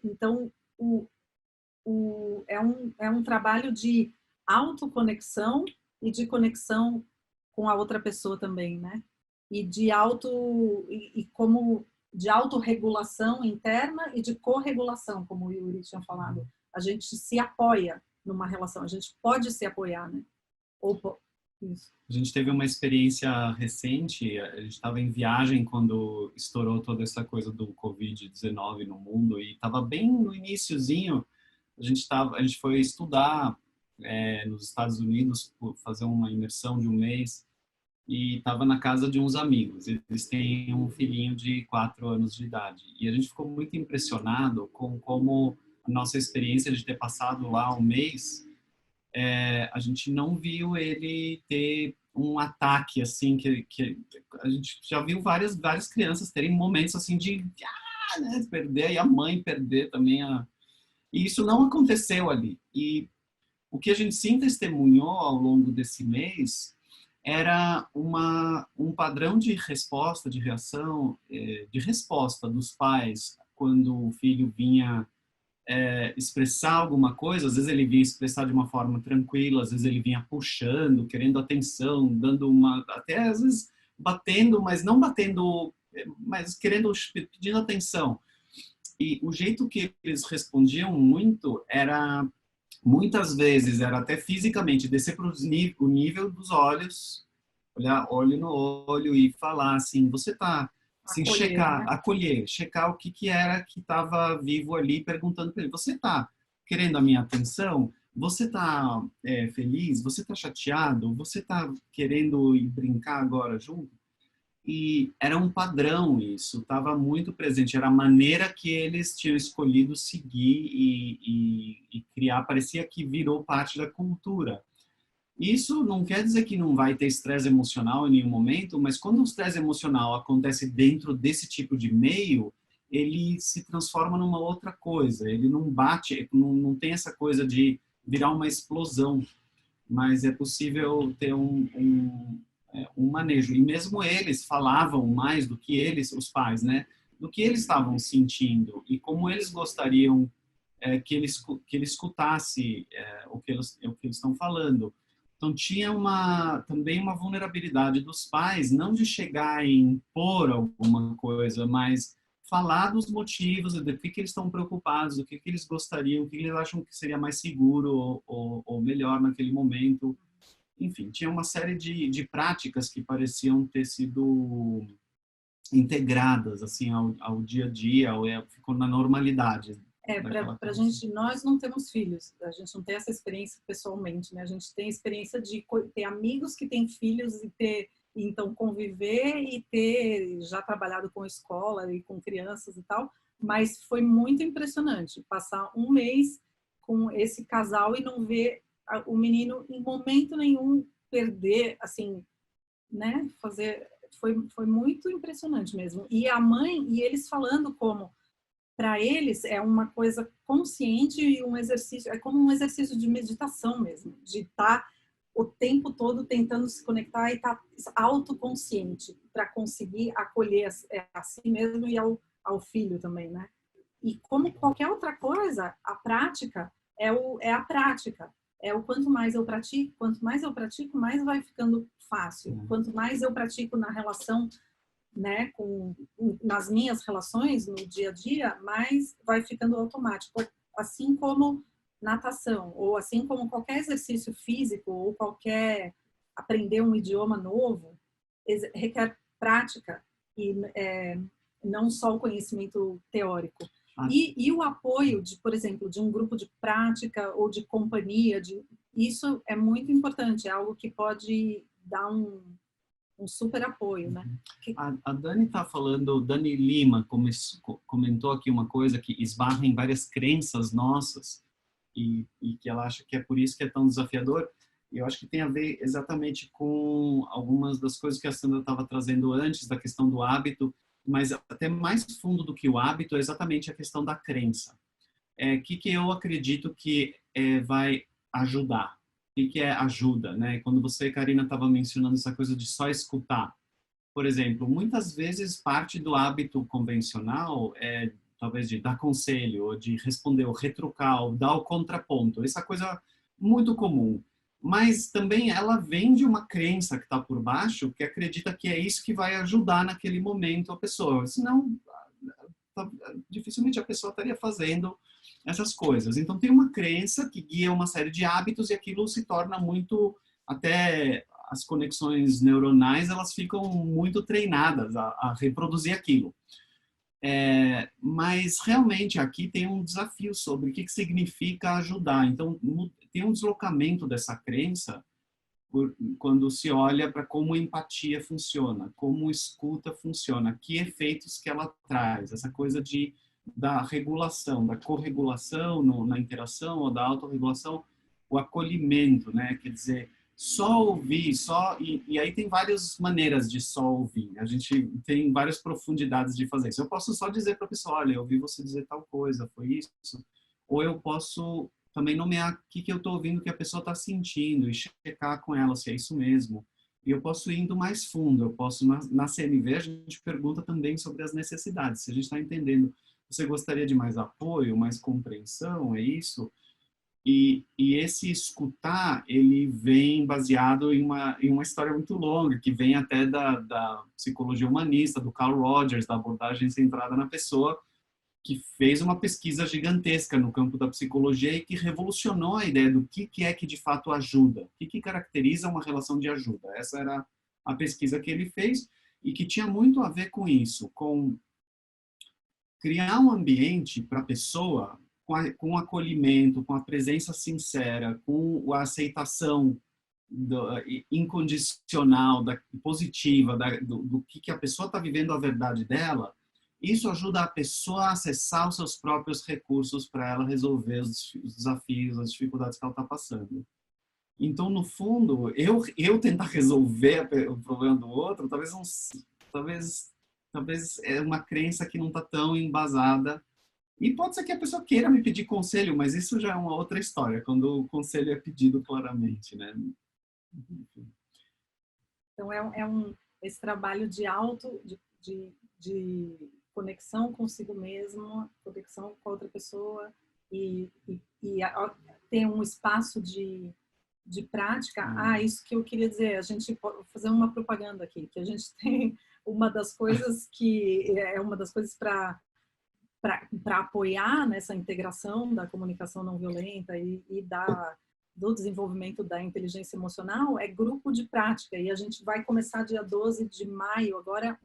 Então, é um trabalho de autoconexão e de conexão com a outra pessoa também, né? E de autorregulação interna e de corregulação, como o Yuri tinha falado. A gente se apoia numa relação, a gente pode se apoiar, né? Isso. A gente teve uma experiência recente, a gente estava em viagem quando estourou toda essa coisa do Covid-19 no mundo e estava bem no iniciozinho, a gente foi estudar nos Estados Unidos, fazer uma imersão de um mês e estava na casa de uns amigos. Eles têm um filhinho de 4 anos de idade e a gente ficou muito impressionado com como a nossa experiência de ter passado lá um mês, a gente não viu ele ter um ataque assim que a gente já viu várias crianças terem momentos assim de né, perder e a mãe perder também e isso não aconteceu ali. E o que a gente sim testemunhou ao longo desse mês era um padrão de resposta, de reação, de resposta dos pais quando o filho vinha expressar alguma coisa. Às vezes ele vinha expressar de uma forma tranquila, às vezes ele vinha puxando, querendo atenção, dando até às vezes batendo, mas não batendo, mas pedindo atenção. E o jeito que eles respondiam muitas vezes era até fisicamente descer para o nível dos olhos, olhar olho no olho e falar assim, você está assim, checar o que era que estava vivo ali, perguntando para ele, você está querendo a minha atenção? você está feliz? Você está chateado? Você está querendo ir brincar agora junto? E era um padrão isso, estava muito presente, era a maneira que eles tinham escolhido seguir e criar, parecia que virou parte da cultura. Isso não quer dizer que não vai ter estresse emocional em nenhum momento, mas quando o estresse emocional acontece dentro desse tipo de meio, ele se transforma numa outra coisa, ele não bate, não tem essa coisa de virar uma explosão, mas é possível ter um manejo. E mesmo eles falavam mais do que eles, os pais, né? Do que eles estavam sentindo e como eles gostariam que ele escutasse o que eles estão falando. Então tinha também uma vulnerabilidade dos pais, não de chegar e impor alguma coisa, mas falar dos motivos, do que eles estão preocupados, do que eles gostariam, o que eles acham que seria mais seguro ou melhor naquele momento. Enfim, tinha uma série de práticas que pareciam ter sido integradas assim ao dia a dia, ficou na normalidade daquela Para a coisa. gente, nós não temos filhos, a gente não tem essa experiência pessoalmente, né? A gente tem a experiência de ter amigos que têm filhos então conviver e ter já trabalhado com escola e com crianças e tal, mas foi muito impressionante passar um mês com esse casal e não ver o menino em momento nenhum perder, assim, né? Foi muito impressionante mesmo. E a mãe e eles falando como para eles é uma coisa consciente e um exercício, é como um exercício de meditação mesmo, de estar o tempo todo tentando se conectar e estar autoconsciente para conseguir acolher a si mesmo e ao filho também, né? E como qualquer outra coisa, a prática é a prática. É o quanto mais eu pratico, mais vai ficando fácil. Quanto mais eu pratico na relação, né, nas minhas relações no dia a dia, mais vai ficando automático. Assim como natação, ou assim como qualquer exercício físico, ou qualquer aprender um idioma novo, requer prática e não só o conhecimento teórico. E o apoio, por exemplo, de um grupo de prática ou de companhia, isso é muito importante, é algo que pode dar um super apoio, né? A Dani está falando, Dani Lima comentou aqui uma coisa que esbarra em várias crenças nossas e que ela acha que é por isso que é tão desafiador. E eu acho que tem a ver exatamente com algumas das coisas que a Sandra estava trazendo antes, da questão do hábito, mas até mais fundo do que o hábito é exatamente a questão da crença. Que eu acredito que vai ajudar? O que é ajuda, né? Quando você, Karina, estava mencionando essa coisa de só escutar. Por exemplo, muitas vezes parte do hábito convencional é talvez de dar conselho, ou de responder, ou retrucar, ou dar o contraponto. Essa coisa muito comum. Mas também ela vem de uma crença que está por baixo, que acredita que é isso que vai ajudar naquele momento a pessoa. Senão, dificilmente a pessoa estaria fazendo essas coisas. Então, tem uma crença que guia uma série de hábitos e aquilo se torna muito, até as conexões neuronais, elas ficam muito treinadas a reproduzir aquilo. Mas, realmente, aqui tem um desafio sobre o que significa ajudar. Então, tem um deslocamento dessa crença quando se olha para como empatia funciona, como escuta funciona, que efeitos que ela traz, essa coisa da regulação, da corregulação na interação ou da autorregulação, o acolhimento, né? Quer dizer, só ouvir, e aí tem várias maneiras de só ouvir. A gente tem várias profundidades de fazer isso. Eu posso só dizer para a pessoa, olha, eu ouvi você dizer tal coisa, foi isso. Ou eu posso também nomear o que eu estou ouvindo que a pessoa está sentindo e checar com ela se é isso mesmo. E eu posso ir indo mais fundo, eu posso, na CNV, a gente pergunta também sobre as necessidades. Se a gente está entendendo, você gostaria de mais apoio, mais compreensão, é isso? E esse escutar, ele vem baseado em uma história muito longa, que vem até da psicologia humanista, do Carl Rogers, da abordagem centrada na pessoa, que fez uma pesquisa gigantesca no campo da psicologia e que revolucionou a ideia do que é que de fato ajuda, o que caracteriza uma relação de ajuda. Essa era a pesquisa que ele fez e que tinha muito a ver com isso, com criar um ambiente para a pessoa com o acolhimento, com a presença sincera, com a aceitação incondicional, positiva, do que a pessoa está vivendo a verdade dela, isso ajuda a pessoa a acessar os seus próprios recursos para ela resolver os desafios, as dificuldades que ela está passando. Então, no fundo, eu tentar resolver o problema do outro, talvez é uma crença que não está tão embasada. E pode ser que a pessoa queira me pedir conselho, mas isso já é uma outra história, quando o conselho é pedido claramente, né? Então, esse trabalho de conexão consigo mesmo, conexão com a outra pessoa e ter um espaço de prática. Isso que eu queria dizer, a gente pode fazer uma propaganda aqui, que a gente tem uma das coisas para apoiar nessa integração da comunicação não violenta e do desenvolvimento da inteligência emocional é grupo de prática. E a gente vai começar dia 12 de maio, agora,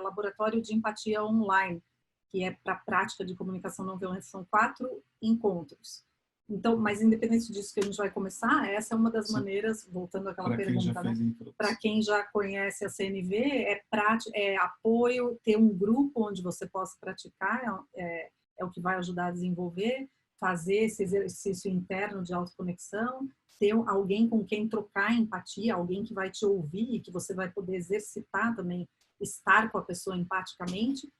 laboratório de empatia online, que é para prática de comunicação não violenta. São 4 encontros. Então, mas independente disso que a gente vai começar, essa é uma das maneiras, voltando àquela pergunta, né? Para quem já conhece a CNV, é apoio, ter um grupo onde você possa praticar, é o que vai ajudar a desenvolver, fazer esse exercício interno de autoconexão, ter alguém com quem trocar empatia, alguém que vai te ouvir e que você vai poder exercitar também, estar com a pessoa empaticamente,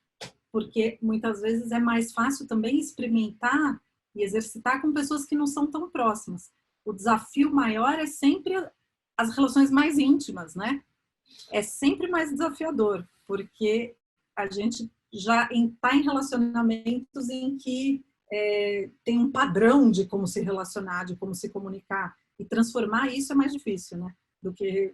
porque muitas vezes é mais fácil também experimentar e exercitar com pessoas que não são tão próximas. O desafio maior é sempre as relações mais íntimas, né? É sempre mais desafiador, porque a gente já está em relacionamentos em que tem um padrão de como se relacionar, de como se comunicar, e transformar isso é mais difícil, né? Do que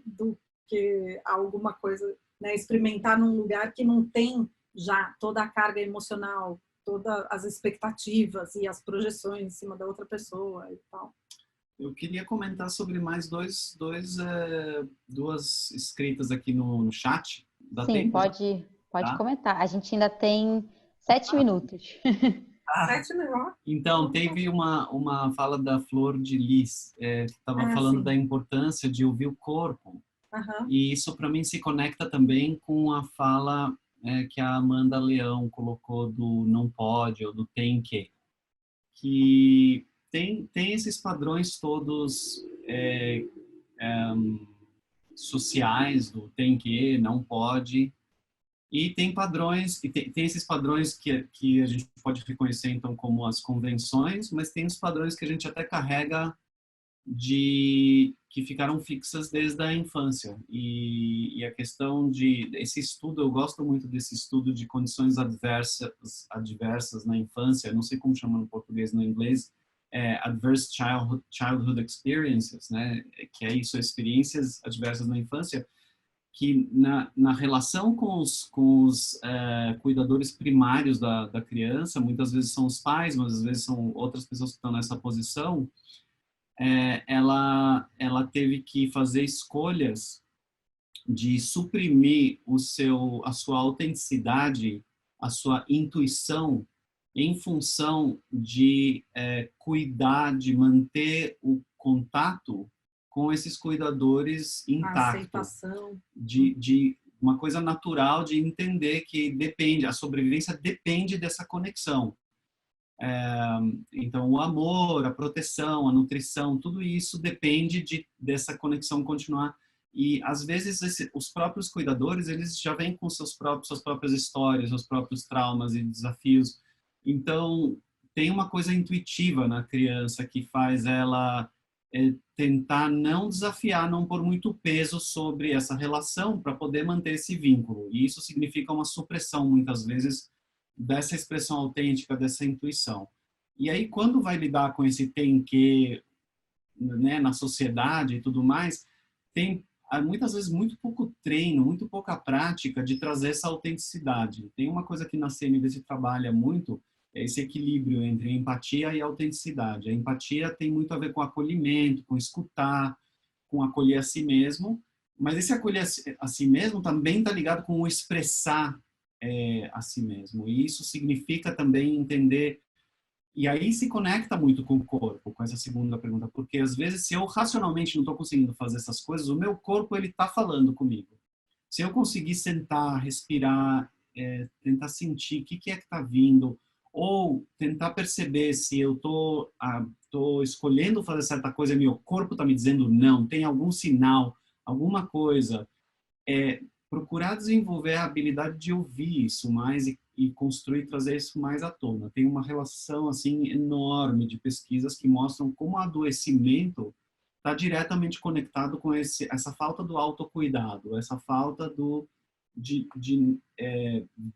alguma coisa, né? Experimentar num lugar que não tem já toda a carga emocional, todas as expectativas e as projeções em cima da outra pessoa e tal. Eu queria comentar sobre mais duas escritas aqui no chat. Dá Sim, tempo? pode Tá? comentar. A gente ainda tem 7 minutos. 7 minutos. Então, teve uma fala da Flor de Lis, que estava falando sim. da importância de ouvir o corpo. E isso, para mim, se conecta também com a fala que a Amanda Leão colocou do não pode ou do tem que tem esses padrões todos sociais do tem que, não pode, e tem padrões, e tem esses padrões que a gente pode reconhecer então como as convenções, mas tem os padrões que a gente até carrega que ficaram fixas desde a infância. E a questão esse estudo, eu gosto muito desse estudo de condições adversas na infância, não sei como chama no português, no inglês, Adverse Childhood Experiences, né? Que é isso, experiências adversas na infância, que na relação com os cuidadores primários da criança, muitas vezes são os pais, mas às vezes são outras pessoas que estão nessa posição, ela teve que fazer escolhas de suprimir a sua autenticidade, a sua intuição, em função de cuidar, de manter o contato com esses cuidadores intacto. Aceitação. De uma coisa natural de entender que a sobrevivência depende dessa conexão. Então, o amor, a proteção, a nutrição, tudo isso depende dessa conexão continuar. E, às vezes, os próprios cuidadores, eles já vêm com suas próprias histórias, seus próprios traumas e desafios. Então, tem uma coisa intuitiva na criança que faz ela tentar não desafiar, não pôr muito peso sobre essa relação para poder manter esse vínculo. E isso significa uma supressão, muitas vezes, dessa expressão autêntica, dessa intuição. E aí, quando vai lidar com esse tem que, né, na sociedade e tudo mais, tem muitas vezes muito pouco treino, muito pouca prática de trazer essa autenticidade. Tem uma coisa que na CNV se trabalha muito, é esse equilíbrio entre empatia e autenticidade. A empatia tem muito a ver com acolhimento, com escutar, com acolher a si mesmo, mas esse acolher a si mesmo também está ligado com o expressar a si mesmo. E isso significa também entender E aí se conecta muito com o corpo, com essa segunda pergunta, porque às vezes se eu racionalmente não estou conseguindo fazer essas coisas, o meu corpo ele está falando comigo. Se eu conseguir sentar, respirar, tentar sentir o que é que está vindo, ou tentar perceber se eu tô escolhendo fazer certa coisa e meu corpo está me dizendo não, tem algum sinal, alguma coisa, procurar desenvolver a habilidade de ouvir isso mais e construir, trazer isso mais à tona. Tem uma relação assim enorme de pesquisas que mostram como o adoecimento está diretamente conectado com essa falta do autocuidado, essa falta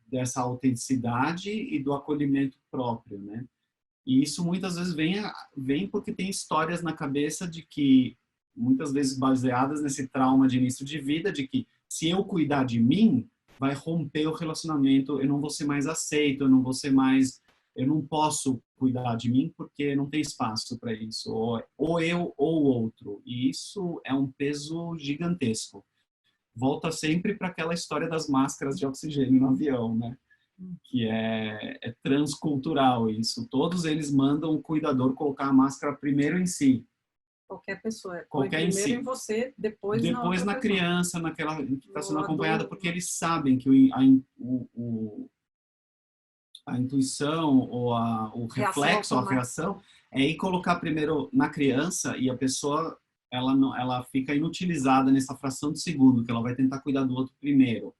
dessa autenticidade e do acolhimento próprio, né? E isso muitas vezes vem porque tem histórias na cabeça de que, muitas vezes baseadas nesse trauma de início de vida, de que se eu cuidar de mim, vai romper o relacionamento, eu não vou ser mais aceito, eu não posso cuidar de mim porque não tem espaço para isso, ou eu ou o outro. E isso é um peso gigantesco. Volta sempre para aquela história das máscaras de oxigênio no avião, né? Que é transcultural isso. Todos eles mandam o cuidador colocar a máscara primeiro em si. Qualquer pessoa. Qualquer Põe em primeiro si. em você, depois na Depois outra na pessoa. criança, naquela que está sendo No acompanhada, adulto. porque eles sabem que a intuição ou o reflexo, a reação, é ir colocar primeiro na criança e a pessoa ela fica inutilizada nessa fração de segundo, que ela vai tentar cuidar do outro primeiro.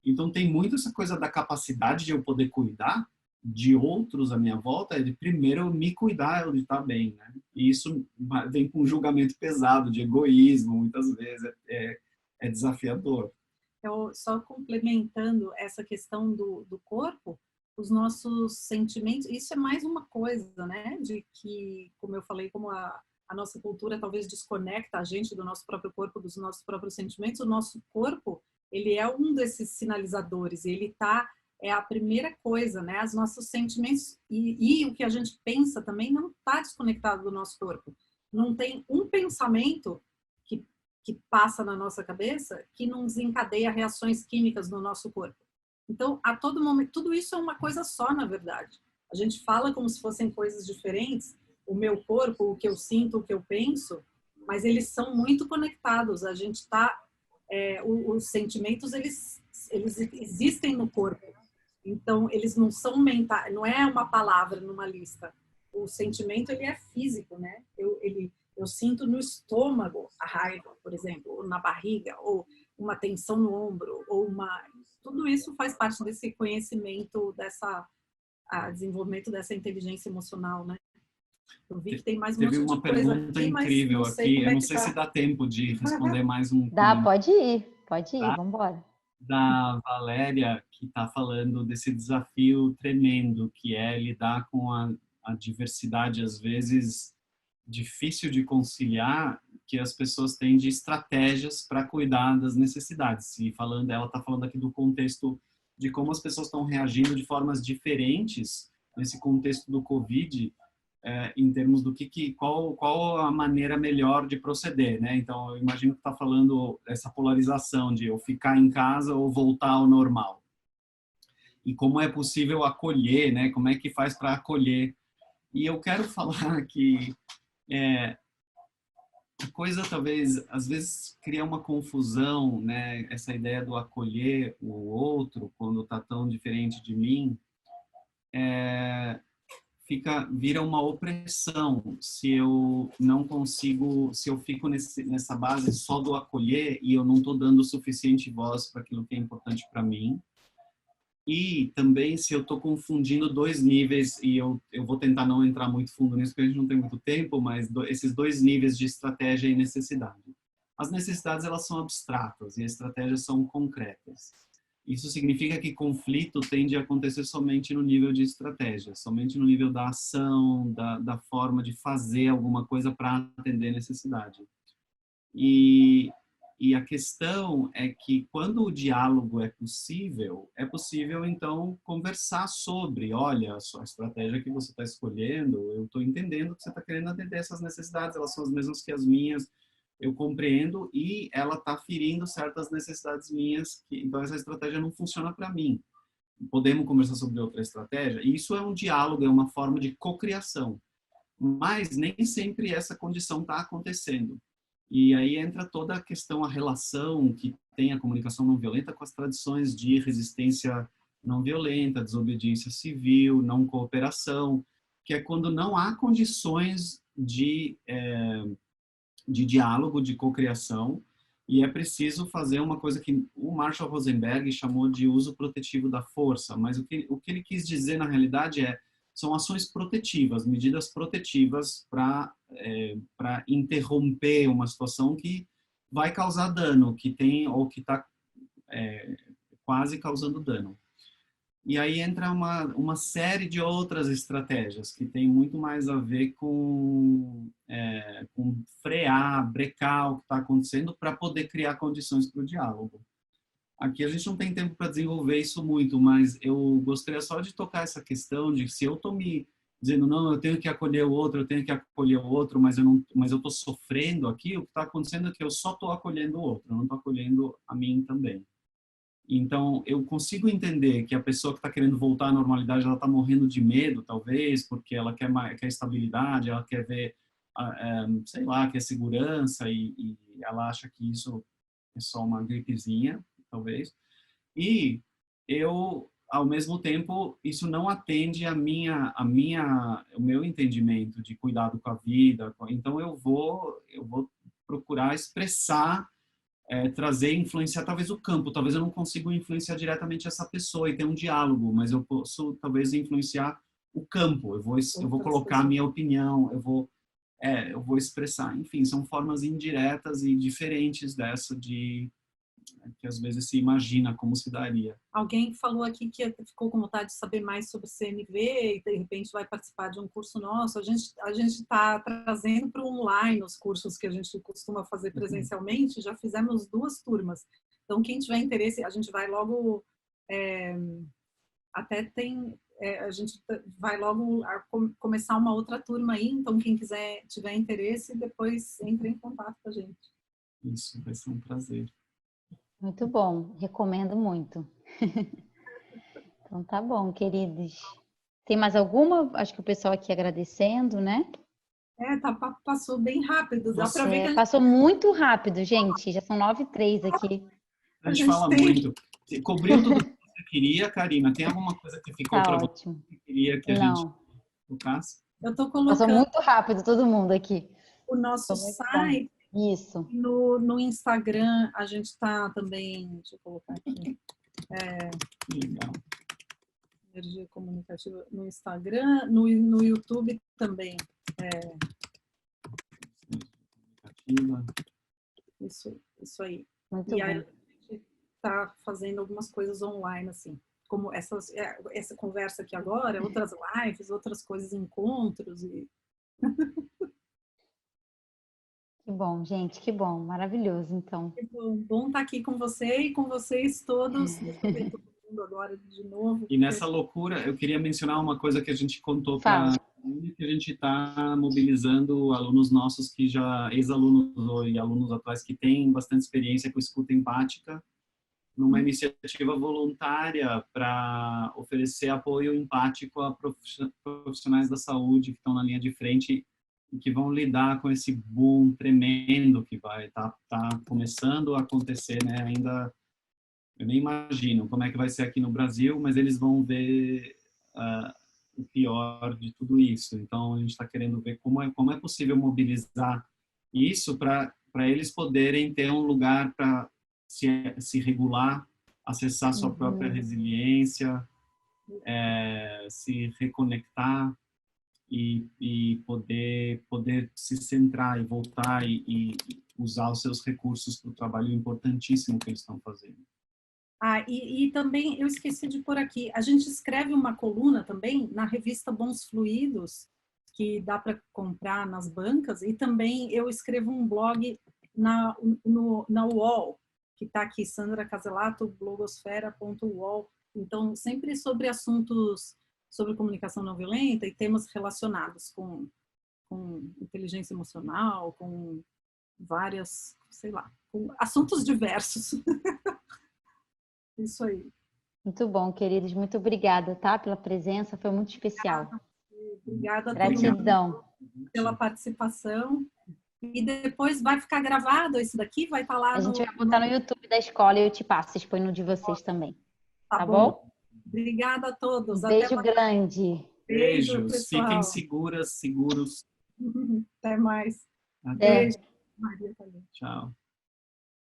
Então tem muito essa coisa da capacidade de eu poder cuidar de outros à minha volta, de primeiro eu me cuidar, eu de estar bem, né? E isso vem com um julgamento pesado de egoísmo, muitas vezes é desafiador. Eu, só complementando essa questão do corpo, os nossos sentimentos, isso é mais uma coisa, né? De que, como eu falei, como a nossa cultura talvez desconecta a gente do nosso próprio corpo, dos nossos próprios sentimentos, o nosso corpo, ele é um desses sinalizadores, ele é a primeira coisa, né? Os nossos sentimentos e o que a gente pensa também não está desconectado do nosso corpo. Não tem um pensamento que passa na nossa cabeça que não desencadeia reações químicas no nosso corpo. Então, a todo momento, tudo isso é uma coisa só, na verdade. A gente fala como se fossem coisas diferentes, o meu corpo, o que eu sinto, o que eu penso, mas eles são muito conectados. A gente está, os sentimentos, eles existem no corpo. Então, eles não são mentais, não é uma palavra numa lista. O sentimento, ele é físico, né? Eu sinto no estômago a raiva, por exemplo, ou na barriga, ou uma tensão no ombro, tudo isso faz parte desse conhecimento, desenvolvimento dessa inteligência emocional, né? Eu vi que tem mais um monte de coisa aqui. Teve uma pergunta incrível aqui, eu não sei se dá tempo de responder mais um. Dá, pode ir, vamos embora. Da Valéria, que está falando desse desafio tremendo, que é lidar com a diversidade, às vezes difícil de conciliar, que as pessoas têm de estratégias para cuidar das necessidades. E ela está falando aqui do contexto de como as pessoas estão reagindo de formas diferentes nesse contexto do Covid, em termos do qual a maneira melhor de proceder, né? Então, eu imagino que está falando essa polarização de eu ficar em casa ou voltar ao normal. E como é possível acolher, né? Como é que faz para acolher? E eu quero falar que a coisa talvez, às vezes, cria uma confusão, né? Essa ideia do acolher o outro quando está tão diferente de mim, vira uma opressão se eu não consigo, se eu fico nessa base só do acolher e eu não estou dando o suficiente voz para aquilo que é importante para mim. E também se eu estou confundindo dois níveis, e eu vou tentar não entrar muito fundo nisso, porque a gente não tem muito tempo, mas esses dois níveis de estratégia e necessidade. As necessidades, elas são abstratas e as estratégias são concretas. Isso significa que conflito tende a acontecer somente no nível de estratégia, somente no nível da ação, da forma de fazer alguma coisa para atender a necessidade. E a questão é que quando o diálogo é possível então conversar sobre, olha, a estratégia que você está escolhendo, eu estou entendendo que você está querendo atender essas necessidades, elas são as mesmas que as minhas, eu compreendo, e ela está ferindo certas necessidades minhas, então essa estratégia não funciona para mim. podemos conversar sobre outra estratégia? E isso é um diálogo, é uma forma de cocriação. Mas nem sempre essa condição está acontecendo. E aí entra toda a questão, a relação que tem a comunicação não violenta com as tradições de resistência não violenta, desobediência civil, não cooperação, que é quando não há condições de diálogo, de cocriação, e é preciso fazer uma coisa que o Marshall Rosenberg chamou de uso protetivo da força, mas o que ele quis dizer na realidade são ações protetivas, medidas protetivas para interromper uma situação que vai causar dano, que tem ou que está quase causando dano. E aí entra uma série de outras estratégias que tem muito mais a ver com frear, brecar o que está acontecendo para poder criar condições para o diálogo. Aqui a gente não tem tempo para desenvolver isso muito, mas eu gostaria só de tocar essa questão de se eu estou me dizendo, não, eu tenho que acolher o outro, mas eu estou sofrendo aqui, o que está acontecendo é que eu só estou acolhendo o outro, eu não estou acolhendo a mim também. Então, eu consigo entender que a pessoa que está querendo voltar à normalidade, ela está morrendo de medo, talvez, porque ela quer estabilidade, ela quer ver, sei lá, quer segurança e ela acha que isso é só uma gripezinha, talvez. E eu, ao mesmo tempo, isso não atende o meu entendimento de cuidado com a vida. Então, eu vou procurar expressar trazer, influenciar talvez o campo. Talvez eu não consiga influenciar diretamente essa pessoa e ter um diálogo, mas eu posso talvez influenciar o campo. Eu vou colocar a minha opinião, eu vou expressar. Enfim, são formas indiretas e diferentes dessa que às vezes se imagina como se daria. Alguém falou aqui que ficou com vontade de saber mais sobre CNV e de repente vai participar de um curso nosso. A gente está trazendo para o online os cursos que a gente costuma fazer presencialmente. Já fizemos 2 turmas. Então, quem tiver interesse, a gente vai logo... a gente vai logo começar uma outra turma aí. Então, quem tiver interesse, depois entre em contato com a gente. Isso, vai ser um prazer. Muito bom, recomendo muito. Então tá bom, queridos. Tem mais alguma? Acho que o pessoal aqui agradecendo, né? Passou bem rápido. Dá para ver que passou muito rápido, gente. Já são 9h03 aqui. A gente fala muito. Cobriu tudo que você queria, Karina? Tem alguma coisa que ficou para você que queria que a gente tocasse? Eu tô colocando... Passou muito rápido todo mundo aqui. O nosso site... Isso. No Instagram, a gente está também... Deixa eu colocar aqui. Legal. Energia comunicativa no Instagram, no YouTube também. Isso aí. Muito e bom. aí a gente está fazendo algumas coisas online, assim, como essa conversa aqui agora, outras lives, outras coisas, encontros e... Que bom, gente, que bom, maravilhoso, então. Bom estar aqui com você e com vocês todos. Deixa eu ver todo mundo agora de novo. E nessa loucura, eu queria mencionar uma coisa que a gente contou para que a gente está mobilizando alunos nossos que ex-alunos e alunos atuais que têm bastante experiência com escuta empática, numa iniciativa voluntária para oferecer apoio empático a profissionais da saúde que estão na linha de frente e que vão lidar com esse boom tremendo que vai tá começando a acontecer, né? Ainda eu nem imagino como é que vai ser aqui no Brasil, mas eles vão ver o pior de tudo isso. Então a gente está querendo ver como é possível mobilizar isso para eles poderem ter um lugar para se regular, acessar sua própria resiliência, se reconectar e poder se centrar e voltar e usar os seus recursos para o trabalho importantíssimo que eles estão fazendo. E também eu esqueci de pôr aqui, a gente escreve uma coluna também na revista Bons Fluidos, que dá para comprar nas bancas, e também eu escrevo um blog na UOL, que está aqui, Sandra Caselato, blogosfera.uol. Então, sempre sobre assuntos sobre comunicação não violenta e temas relacionados com inteligência emocional, com várias, sei lá, com assuntos diversos. Isso aí. Muito bom, queridos. Muito obrigada, tá? Pela presença, foi muito especial. Obrigada a todo mundo Gratidão. pela participação. E depois vai ficar gravado isso daqui? Vai estar lá A gente no... vai botar no YouTube da escola e eu te passo, vocês põem no de vocês também. Tá bom? bom? Obrigada a todos. Beijo grande. Beijo, Beijos. pessoal. Fiquem seguros. Até mais. Até. Beijo. Maria também. Tchau.